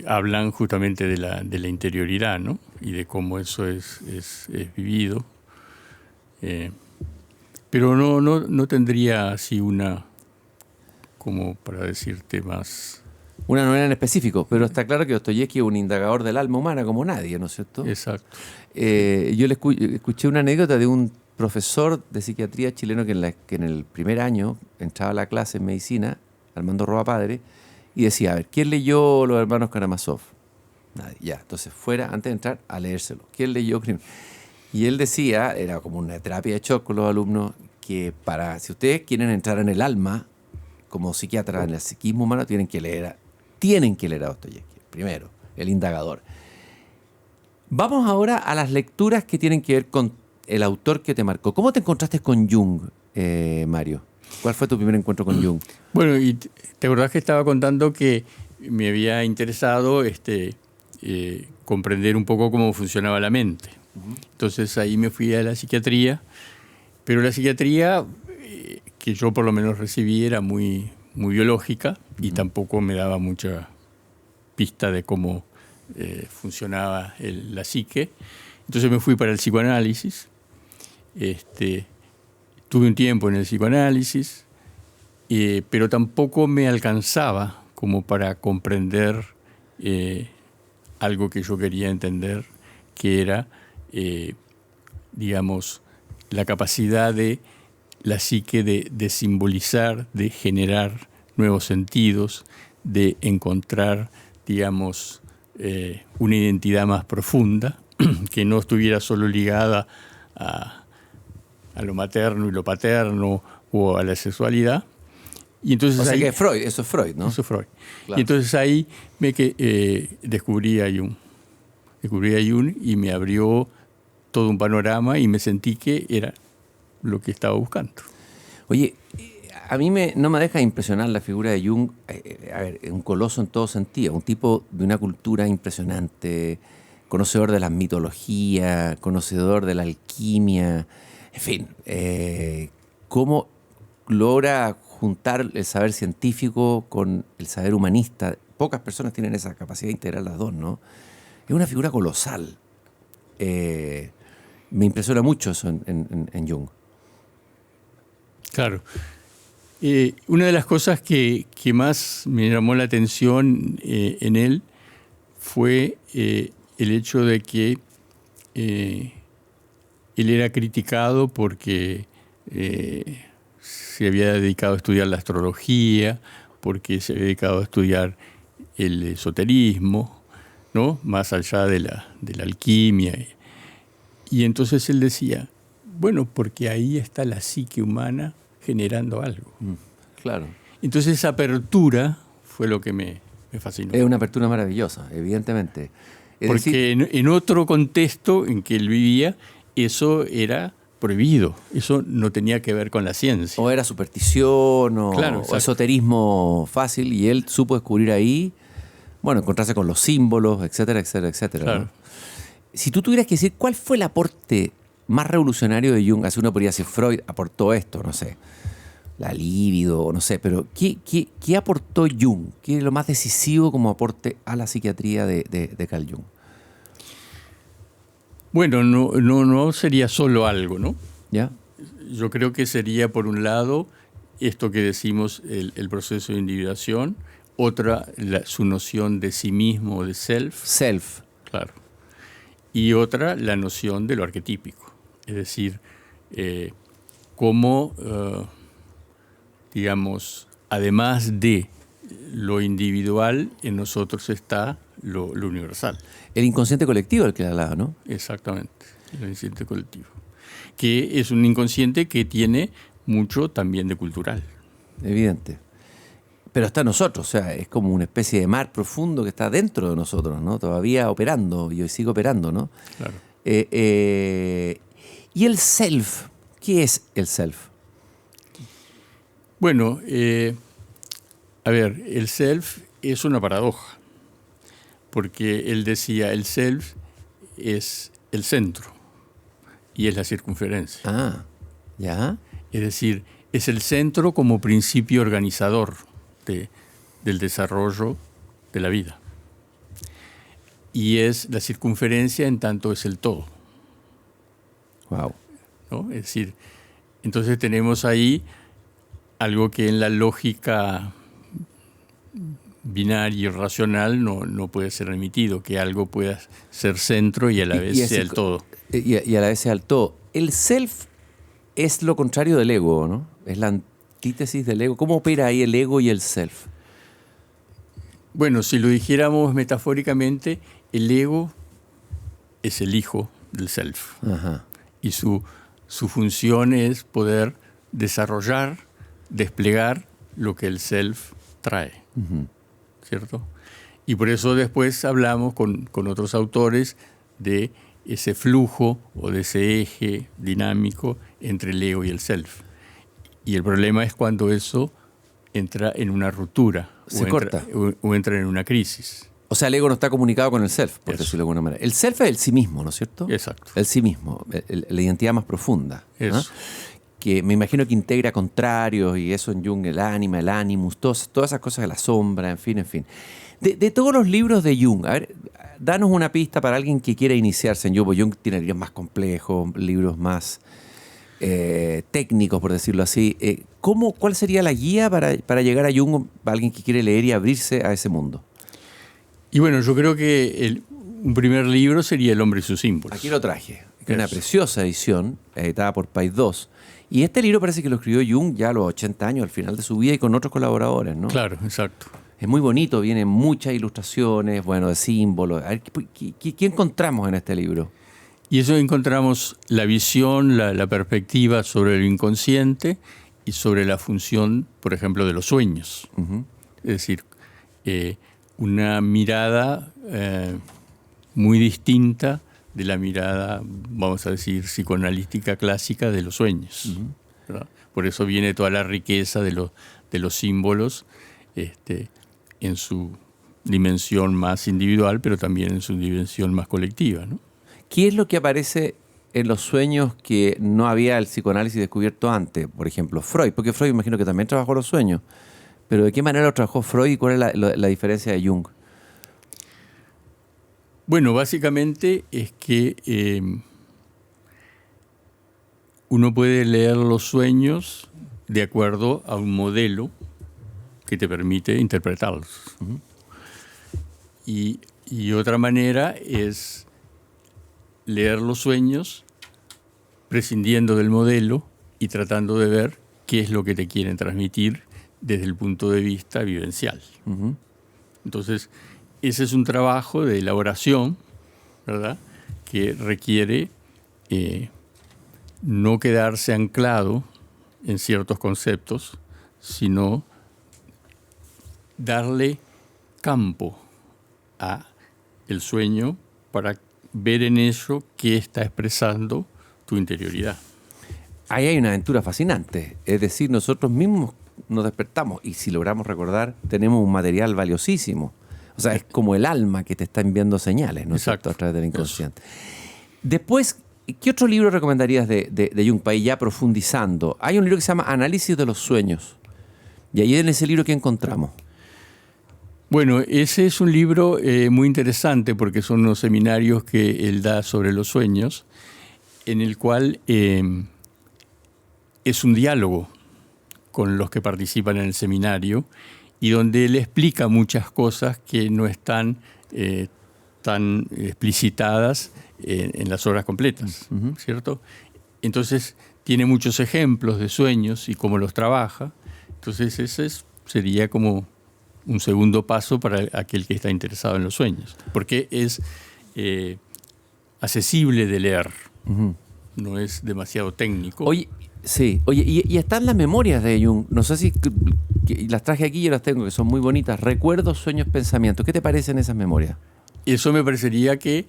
hablan justamente de la interioridad, ¿no? Y de cómo eso es vivido. Pero no tendría así una, como para decirte más. Una novela en específico, pero está claro que Dostoyevsky es un indagador del alma humana como nadie, ¿no es cierto? Exacto. Yo escuché una anécdota de un profesor de psiquiatría chileno que en el primer año entraba a la clase en medicina, Armando Roa Padre, y decía, a ver, ¿quién leyó Los Hermanos Karamazov? Nadie, ya. Entonces fuera, antes de entrar, a leérselo. ¿Quién leyó Crimen? Y él decía, era como una terapia de shock con los alumnos, que si ustedes quieren entrar en el alma, como psiquiatra en el psiquismo humano, tienen que leer a Dostoyevsky, primero, el indagador. Vamos ahora a las lecturas que tienen que ver con el autor que te marcó. ¿Cómo te encontraste con Jung, Mario? ¿Cuál fue tu primer encuentro con Jung? Bueno, y te acordás que estaba contando que me había interesado comprender un poco cómo funcionaba la mente. Entonces ahí me fui a la psiquiatría, pero la psiquiatría que yo por lo menos recibí era muy, muy biológica y tampoco me daba mucha pista de cómo funcionaba la psique. Entonces me fui para el psicoanálisis. Tuve un tiempo en el psicoanálisis, pero tampoco me alcanzaba como para comprender algo que yo quería entender, que era, digamos, la capacidad de la psique de simbolizar, de generar nuevos sentidos, de encontrar, digamos, una identidad más profunda, que no estuviera solo ligada a lo materno y lo paterno o a la sexualidad. Y entonces O sea ahí, que Freud, eso es Freud, ¿no? eso es Freud. Claro. Y entonces ahí descubrí a Jung. Descubrí a Jung y me abrió todo un panorama y me sentí que era lo que estaba buscando. Oye, a mí no me deja impresionar la figura de Jung. A ver, un coloso en todo sentido, un tipo de una cultura impresionante, conocedor de las mitologías, conocedor de la alquimia, en fin, cómo logra juntar el saber científico con el saber humanista. Pocas personas tienen esa capacidad de integrar las dos, ¿no? Es una figura colosal. Me impresiona mucho eso en Jung. Claro. Una de las cosas que más me llamó la atención en él fue el hecho de que él era criticado porque se había dedicado a estudiar la astrología, porque se había dedicado a estudiar el esoterismo, ¿no? Más allá de la alquimia. Y entonces él decía, bueno, porque ahí está la psique humana generando algo. Claro. Entonces esa apertura fue lo que me fascinó. Es una apertura maravillosa, evidentemente. Es Porque decir, en otro contexto en que él vivía, eso era prohibido. Eso no tenía que ver con la ciencia. o era superstición Claro, o exacto. esoterismo fácil, y él supo descubrir ahí, bueno, encontrarse con los símbolos, etcétera, etcétera, etcétera. Claro. ¿No? Si tú tuvieras que decir cuál fue el aporte más revolucionario de Jung, así uno podría decir Freud aportó esto, no sé, la libido, no sé, pero ¿qué aportó Jung? ¿Qué es lo más decisivo como aporte a la psiquiatría de Carl Jung? Bueno, no sería solo algo, ¿no? ¿Ya? Yo creo que sería, por un lado, esto que decimos, el proceso de individuación. Otra, su noción de sí mismo, de self. Self. Claro. Y otra, la noción de lo arquetípico. Es decir, cómo, digamos, además de lo individual, en nosotros está lo universal. El inconsciente colectivo del que hablaba, ¿no? Exactamente, el inconsciente colectivo. que es un inconsciente que tiene mucho también de cultural. Evidente. Pero está en nosotros, o sea, es como una especie de mar profundo que está dentro de nosotros, ¿no? Todavía operando, y hoy sigue operando, ¿no? Claro. ¿Y el self? ¿Qué es el self? Bueno, a ver, el self es una paradoja, porque él decía, el self es el centro y es la circunferencia. Ah, ¿ya? Es decir, es el centro como principio organizador del desarrollo de la vida. Y es la circunferencia en tanto es el todo. Wow. ¿No? Es decir, entonces tenemos ahí algo que en la lógica binaria y racional no puede ser admitido, que algo pueda ser centro y a la vez sea el todo. Y a la vez sea el todo. El self es lo contrario del ego, ¿no? Es la antítesis del ego. ¿Cómo opera ahí el ego y el self? Bueno, si lo dijéramos metafóricamente, el ego es el hijo del self. Ajá. Y su función es poder desarrollar, desplegar lo que el self trae. Uh-huh. ¿Cierto? Y por eso después hablamos con otros autores de ese flujo o de ese eje dinámico entre el ego y el self. Y el problema es cuando eso entra en una ruptura. Se corta. O entra en una crisis. O sea, el ego no está comunicado con el self, por Eso. decirlo de alguna manera. El self es el sí mismo, ¿no es cierto? Exacto. El sí mismo, la identidad más profunda. ¿No? Eso. Que me imagino que integra contrarios y eso en Jung, el ánima, el animus, todas esas cosas de la sombra, en fin, en fin. De todos los libros de Jung, a ver, danos una pista para alguien que quiera iniciarse en Jung, porque Jung tiene libros más complejos, libros más técnicos, por decirlo así. ¿Cuál sería la guía para llegar a Jung, para alguien que quiere leer y abrirse a ese mundo? Y bueno, yo creo que un primer libro sería El hombre y sus símbolos. Aquí lo traje, que es una preciosa edición, editada por País 2. Y este libro parece que lo escribió Jung ya a los 80 años, al final de su vida, y con otros colaboradores, ¿no? Claro, exacto. Es muy bonito, vienen muchas ilustraciones, bueno, de símbolos. A ver, ¿qué encontramos en este libro? Y eso encontramos la visión, la perspectiva sobre lo inconsciente y sobre la función, por ejemplo, de los sueños. Uh-huh. Es decir, una mirada muy distinta de la mirada, vamos a decir, psicoanalítica clásica de los sueños. Uh-huh. ¿Verdad? Por eso viene toda la riqueza de los símbolos en su dimensión más individual, pero también en su dimensión más colectiva, ¿no? ¿Qué es lo que aparece en los sueños que no había el psicoanálisis descubierto antes? Por ejemplo, Freud, porque Freud imagino que también trabajó los sueños. Pero ¿de qué manera lo trabajó Freud y cuál es la diferencia de Jung? Bueno, básicamente es que uno puede leer los sueños de acuerdo a un modelo que te permite interpretarlos. Uh-huh. Y otra manera es leer los sueños prescindiendo del modelo y tratando de ver qué es lo que te quieren transmitir desde el punto de vista vivencial. Uh-huh. Entonces, ese es un trabajo de elaboración, ¿verdad?, que requiere no quedarse anclado en ciertos conceptos, sino darle campo a el sueño para ver en ello qué está expresando tu interioridad. Ahí hay una aventura fascinante. Es decir, nosotros mismos nos despertamos y si logramos recordar, tenemos un material valiosísimo. O sea, es como el alma que te está enviando señales, ¿no es cierto?, a través del inconsciente. Después, ¿qué otro libro recomendarías de Jung para ir ya profundizando? Hay un libro que se llama Análisis de los sueños. Y ahí en ese libro, ¿qué encontramos? Bueno, ese es un libro muy interesante porque son unos seminarios que él da sobre los sueños, en el cual es un diálogo con los que participan en el seminario y donde él explica muchas cosas que no están tan explicitadas en las obras completas, uh-huh, ¿cierto? Entonces tiene muchos ejemplos de sueños y cómo los trabaja. Entonces ese sería como un segundo paso para aquel que está interesado en los sueños, porque es accesible de leer. Uh-huh. no es demasiado técnico. Oye, sí, oye, y están las memorias de Jung. No sé si las traje aquí, yo las tengo, que son muy bonitas. Recuerdos, sueños, pensamientos. ¿Qué te parecen esas memorias? Eso me parecería que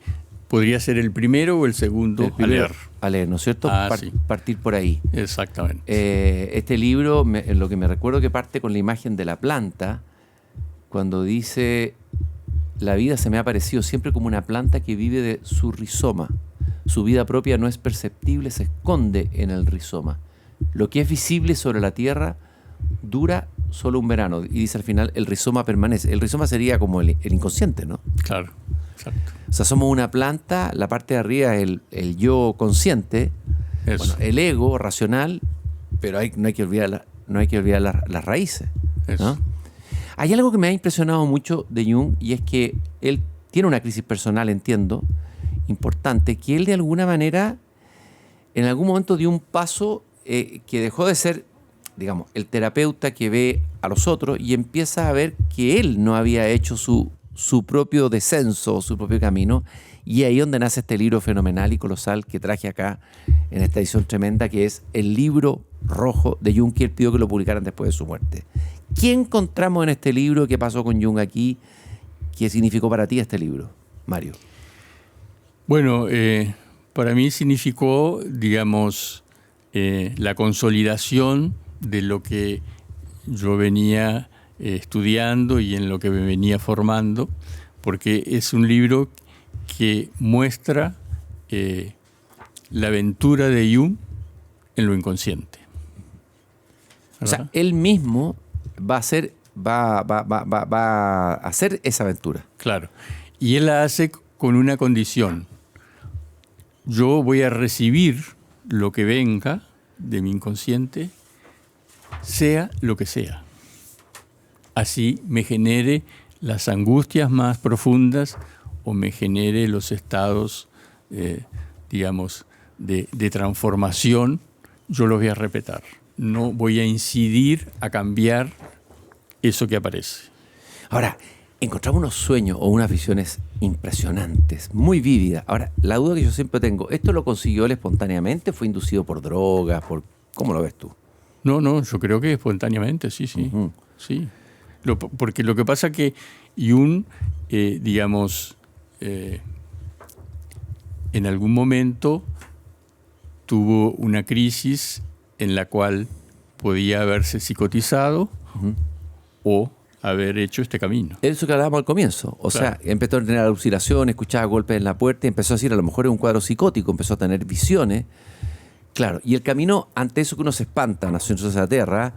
podría ser el primero o el segundo El primero a leer. A leer, ¿no es cierto? Sí. Partir por ahí. Exactamente. Este libro, lo que me recuerdo que parte con la imagen de la planta, cuando dice, la vida se me ha parecido siempre como una planta que vive de su rizoma. Su vida propia no es perceptible, se esconde en el rizoma. Lo que es visible sobre la tierra dura solo un verano. Y dice al final, el rizoma permanece. El rizoma sería como el inconsciente, ¿no? Claro, exacto. O sea, somos una planta, la parte de arriba es el yo consciente, Eso. bueno, el ego racional, pero no hay que olvidar las raíces, ¿no? Eso. Hay algo que me ha impresionado mucho de Jung, y es que él tiene una crisis personal, entiendo, importante, que él de alguna manera en algún momento dio un paso que dejó de ser, digamos, el terapeuta que ve a los otros y empieza a ver que él no había hecho su propio descenso, su propio camino, y ahí es donde nace este libro fenomenal y colosal que traje acá en esta edición tremenda, que es el libro rojo de Jung, que él pidió que lo publicaran después de su muerte. ¿Qué encontramos en este libro? ¿Qué pasó con Jung aquí? ¿Qué significó para ti este libro, Mario? Bueno, para mí significó, digamos, la consolidación de lo que yo venía estudiando y en lo que me venía formando, porque es un libro que muestra la aventura de Jung en lo inconsciente. ¿Verdad? O sea, él mismo va a hacer esa aventura. Claro. Y él la hace con una condición. Yo voy a recibir lo que venga de mi inconsciente, sea lo que sea. Así me genere las angustias más profundas o me genere los estados, digamos, de transformación, yo los voy a respetar. No voy a incidir a cambiar eso que aparece. Ahora, encontramos unos sueños o unas visiones impresionantes, muy vívidas. Ahora, la duda que yo siempre tengo, ¿esto lo consiguió él espontáneamente? ¿Fue inducido por drogas? ¿Cómo lo ves tú? No, yo creo que espontáneamente, sí. Uh-huh. Sí. Porque lo que pasa es que Jung, digamos, en algún momento tuvo una crisis en la cual podía haberse psicotizado o haber hecho este camino. Eso que hablábamos al comienzo. O sea, empezó a tener alucinaciones, escuchaba golpes en la puerta y empezó a decir, a lo mejor es un cuadro psicótico, empezó a tener visiones. Claro, y el camino, ante eso que uno se espanta, nació en la tierra,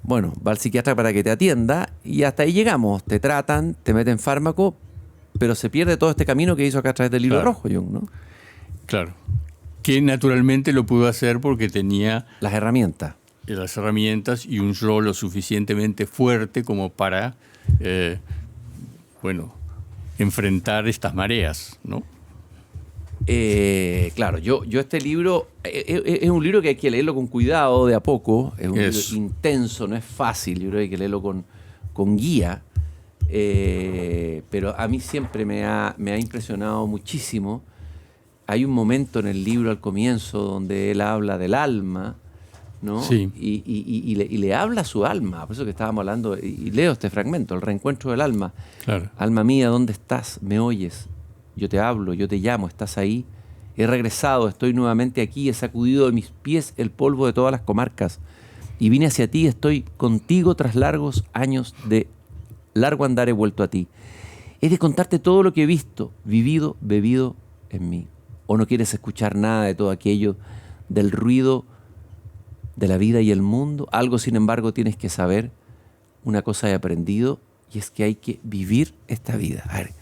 bueno, va al psiquiatra para que te atienda y hasta ahí llegamos. Te tratan, te meten fármaco, pero se pierde todo este camino que hizo acá a través del libro rojo, Jung, ¿no? Claro. Que naturalmente lo pudo hacer porque tenía las herramientas y un yo lo suficientemente fuerte como para, enfrentar estas mareas, ¿no? Claro, yo este libro es un libro que hay que leerlo con cuidado, de a poco. Es un libro intenso, no es fácil. Yo creo que hay que leerlo con guía. Pero a mí siempre me ha impresionado muchísimo. Hay un momento en el libro al comienzo donde él habla del alma, ¿no? Sí. Y le habla a su alma. Por eso que estábamos hablando, y leo este fragmento, el reencuentro del alma. Claro. Alma mía, ¿dónde estás? ¿Me oyes? Yo te hablo, yo te llamo, ¿estás ahí? He regresado, estoy nuevamente aquí, he sacudido de mis pies el polvo de todas las comarcas y vine hacia ti, estoy contigo tras largos años de largo andar he vuelto a ti. He de contarte todo lo que he visto, vivido, bebido en mí. ¿O no quieres escuchar nada de todo aquello, del ruido de la vida y el mundo? Algo, sin embargo, tienes que saber. Una cosa he aprendido y es que hay que vivir esta vida. A ver,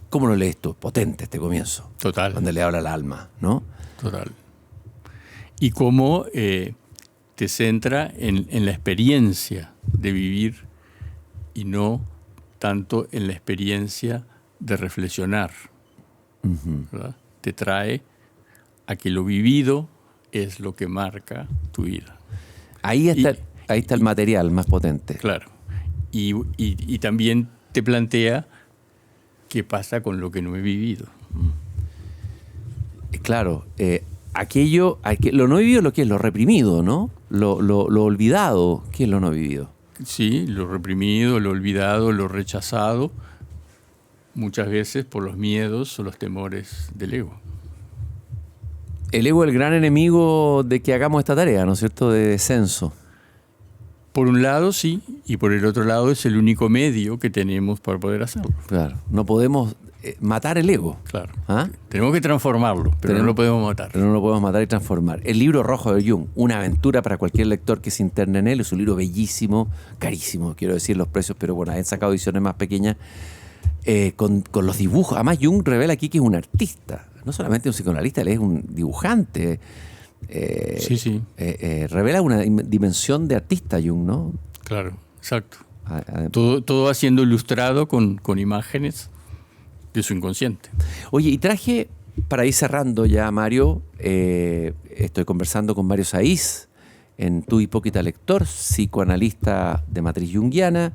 ¿cómo lo lees tú? Potente este comienzo. Total. Donde le habla al alma, ¿no? Total. Y cómo te centra en la experiencia de vivir y no tanto en la experiencia de reflexionar. ¿Verdad? Te trae a que lo vivido es lo que marca tu vida. Ahí está el material más potente. Claro. Y también te plantea qué pasa con lo que no he vivido. Claro, lo no vivido, lo que es lo reprimido, ¿no? Lo olvidado, ¿qué es lo no vivido? Sí, lo reprimido, lo olvidado, lo rechazado, muchas veces por los miedos o los temores del ego. El ego es el gran enemigo de que hagamos esta tarea, ¿no es cierto?, de descenso. Por un lado, sí, y por el otro lado es el único medio que tenemos para poder hacerlo. Claro, no podemos matar el ego. Claro. ¿Ah? Tenemos que transformarlo, pero no lo podemos matar. Pero no lo podemos matar y transformar. El libro rojo de Jung, una aventura para cualquier lector que se interne en él, es un libro bellísimo, carísimo, quiero decir los precios, pero bueno, han sacado ediciones más pequeñas con los dibujos. Además, Jung revela aquí que es un artista, no solamente un psicoanalista, él es un dibujante. Sí. Revela una dimensión de artista Jung, ¿no? Claro, exacto. Todo siendo ilustrado con imágenes de su inconsciente. Oye, y traje, para ir cerrando ya, Mario, estoy conversando con Mario Saiz, en Tu Hipócrita Lector, psicoanalista de matriz junguiana,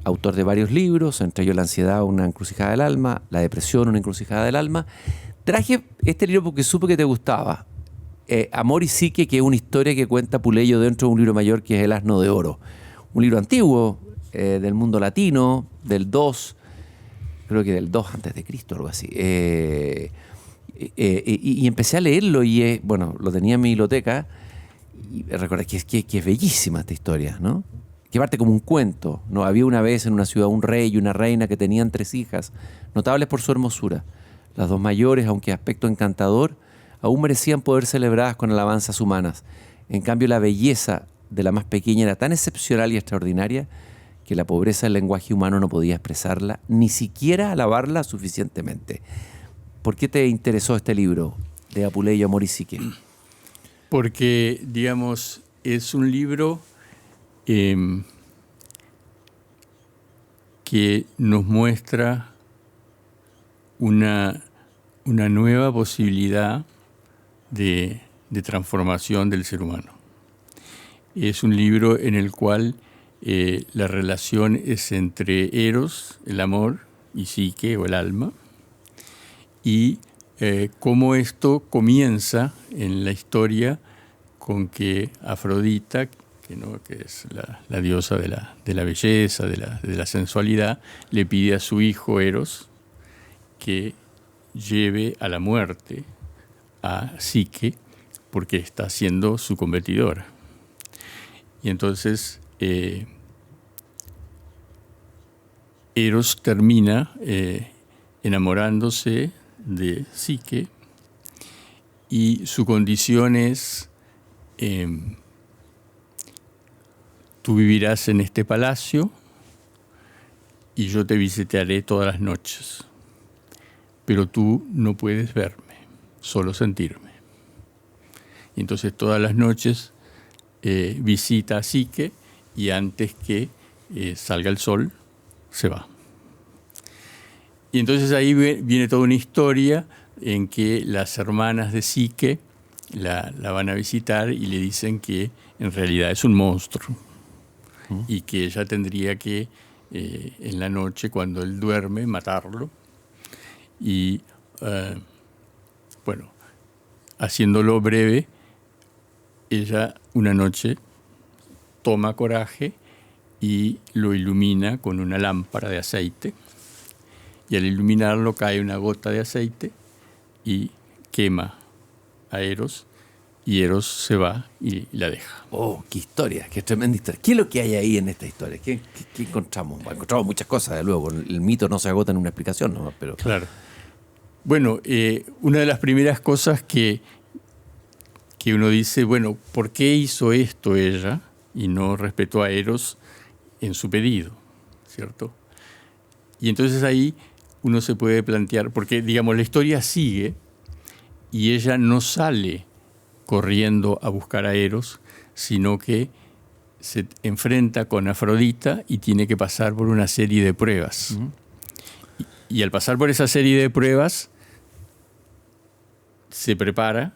autor de varios libros, entre ellos La ansiedad, una encrucijada del alma, La depresión, una encrucijada del alma. Traje este libro porque supe que te gustaba. Amor y Psique, que es una historia que cuenta Puleyo dentro de un libro mayor que es El Asno de Oro. Un libro antiguo, del mundo latino, del 2, creo que del 2 antes de Cristo, algo así. Y empecé a leerlo y, bueno, lo tenía en mi biblioteca y recordé que es bellísima esta historia, ¿no? Que parte como un cuento, ¿no? Había una vez en una ciudad un rey y una reina que tenían 3 hijas, notables por su hermosura. Las 2 mayores, aunque de aspecto encantador, aún merecían poder celebradas con alabanzas humanas. En cambio, la belleza de la más pequeña era tan excepcional y extraordinaria que la pobreza del lenguaje humano no podía expresarla, ni siquiera alabarla suficientemente. ¿Por qué te interesó este libro de Apuleyo, Amor y Psique? Porque, digamos, es un libro que nos muestra una nueva posibilidad de transformación del ser humano. Es un libro en el cual la relación es entre Eros, el amor, y Psique, o el alma, y cómo esto comienza en la historia con que Afrodita, que es la diosa de la belleza, de la sensualidad, le pide a su hijo Eros que lleve a la muerte a Psique porque está siendo su competidora. Y entonces Eros termina enamorándose de Psique y su condición es: tú vivirás en este palacio y yo te visitaré todas las noches, pero tú no puedes verme, solo sentirme. Y entonces todas las noches visita a Psique y antes que salga el sol, se va. Y entonces ahí viene toda una historia en que las hermanas de Psique la van a visitar y le dicen que en realidad es un monstruo y que ella tendría que en la noche, cuando él duerme, matarlo. Y bueno, haciéndolo breve, ella una noche toma coraje y lo ilumina con una lámpara de aceite, y al iluminarlo cae una gota de aceite y quema a Eros, y Eros se va y la deja. Oh, qué historia, qué tremenda historia. ¿Qué es lo que hay ahí en esta historia? ¿Qué encontramos? Bueno, encontramos muchas cosas, de luego. El mito no se agota en una explicación, ¿no? Pero... Claro. Bueno, una de las primeras cosas que uno dice, bueno, ¿por qué hizo esto ella y no respetó a Eros en su pedido? ¿Cierto? Y entonces ahí uno se puede plantear, porque digamos la historia sigue y ella no sale corriendo a buscar a Eros, sino que se enfrenta con Afrodita y tiene que pasar por una serie de pruebas. Uh-huh. Y al pasar por esa serie de pruebas, se prepara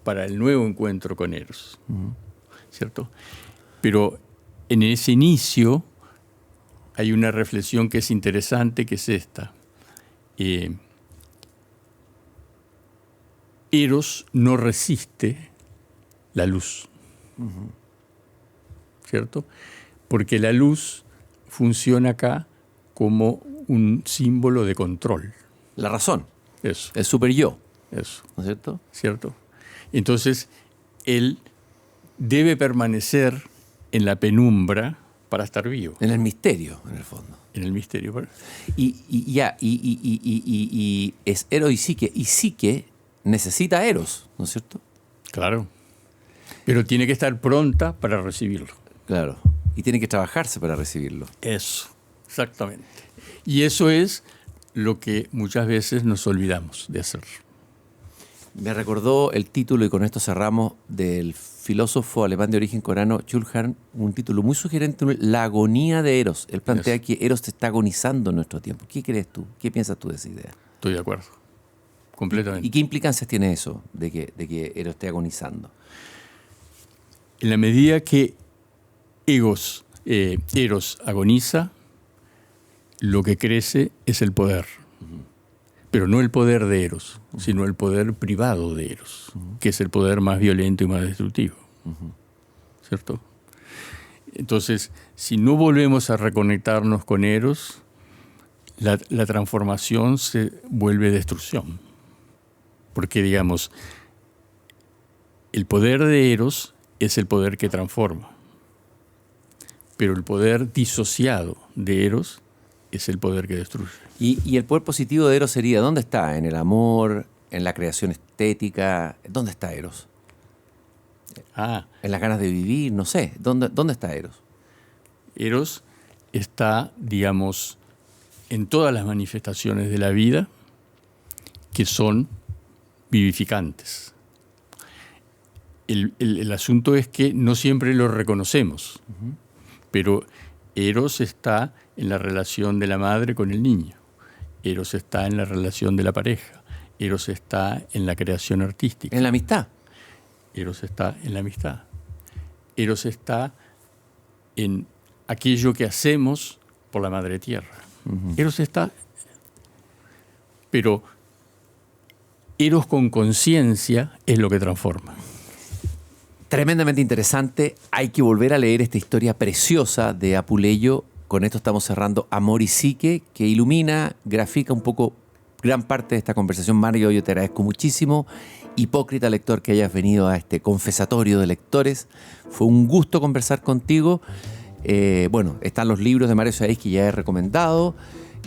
para el nuevo encuentro con Eros. Uh-huh. ¿Cierto? Pero en ese inicio hay una reflexión que es interesante, que es esta. Eros no resiste la luz. ¿Cierto? Porque la luz funciona acá como un símbolo de control. La razón. Eso. El super yo. Eso. ¿No es cierto? ¿Cierto? Entonces, él debe permanecer en la penumbra para estar vivo. En el misterio, en el fondo. En el misterio. Y es Eros y Psique. Y Psique necesita a Eros, ¿no es cierto? Claro. Pero tiene que estar pronta para recibirlo. Claro. Y tiene que trabajarse para recibirlo. Eso, exactamente. Y eso es lo que muchas veces nos olvidamos de hacer. Me recordó el título, y con esto cerramos, del filósofo alemán de origen coreano Jules Verne, un título muy sugerente, La agonía de Eros. Él plantea que Eros está agonizando en nuestro tiempo. ¿Qué crees tú? ¿Qué piensas tú de esa idea? Estoy de acuerdo, completamente. ¿Y qué implicancias tiene eso de que Eros esté agonizando? En la medida que Eros agoniza, lo que crece es el poder. Pero no el poder de Eros, sino el poder privado de Eros, que es el poder más violento y más destructivo. ¿Cierto? Entonces, si no volvemos a reconectarnos con Eros, la transformación se vuelve destrucción. Porque, digamos, el poder de Eros es el poder que transforma. Pero el poder disociado de Eros es el poder que destruye. ¿Y el poder positivo de Eros sería, dónde está? ¿En el amor? ¿En la creación estética? ¿Dónde está Eros? ¿En las ganas de vivir? No sé. ¿Dónde está Eros? Eros está, digamos, en todas las manifestaciones de la vida que son vivificantes. El asunto es que no siempre lo reconocemos, pero Eros está en la relación de la madre con el niño. Eros está en la relación de la pareja. Eros está en la creación artística. ¿En la amistad? Eros está en la amistad. Eros está en aquello que hacemos por la madre tierra. Eros está... Pero Eros con conciencia es lo que transforma. Tremendamente interesante. Hay que volver a leer esta historia preciosa de Apuleyo. Con esto estamos cerrando Amor y Psique, que ilumina, grafica un poco gran parte de esta conversación. Mario, yo te agradezco muchísimo. Hipócrita lector, que hayas venido a este confesatorio de lectores. Fue un gusto conversar contigo. Bueno, están los libros de Mario Saiz que ya he recomendado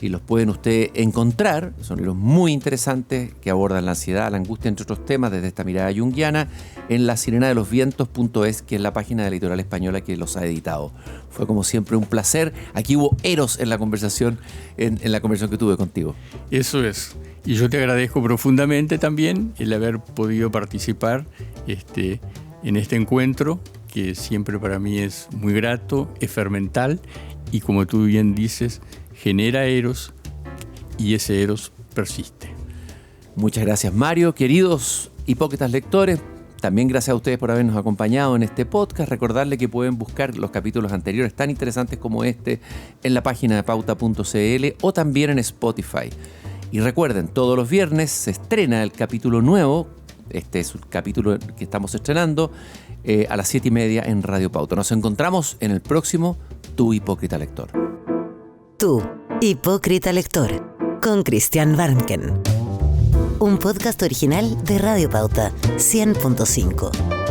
y los pueden ustedes encontrar. Son libros muy interesantes que abordan la ansiedad, la angustia, entre otros temas, desde esta mirada junguiana, en lasirenadelosvientos.es, que es la página de la Editorial Española que los ha editado. Fue como siempre un placer. Aquí hubo Eros en la conversación, en la conversación que tuve contigo. Eso es. Y yo te agradezco profundamente también el haber podido participar en este encuentro, que siempre para mí es muy grato, es fermental y, como tú bien dices, genera Eros y ese Eros persiste. Muchas gracias, Mario. Queridos hipócritas lectores, también gracias a ustedes por habernos acompañado en este podcast. Recordarles que pueden buscar los capítulos anteriores tan interesantes como este en la página de pauta.cl o también en Spotify. Y recuerden, todos los viernes se estrena el capítulo nuevo. Este es el capítulo que estamos estrenando a las 7:30 en Radio Pauta. Nos encontramos en el próximo Tu Hipócrita Lector. Tu Hipócrita Lector, con Christian Warnken. Un podcast original de Radio Pauta 100.5.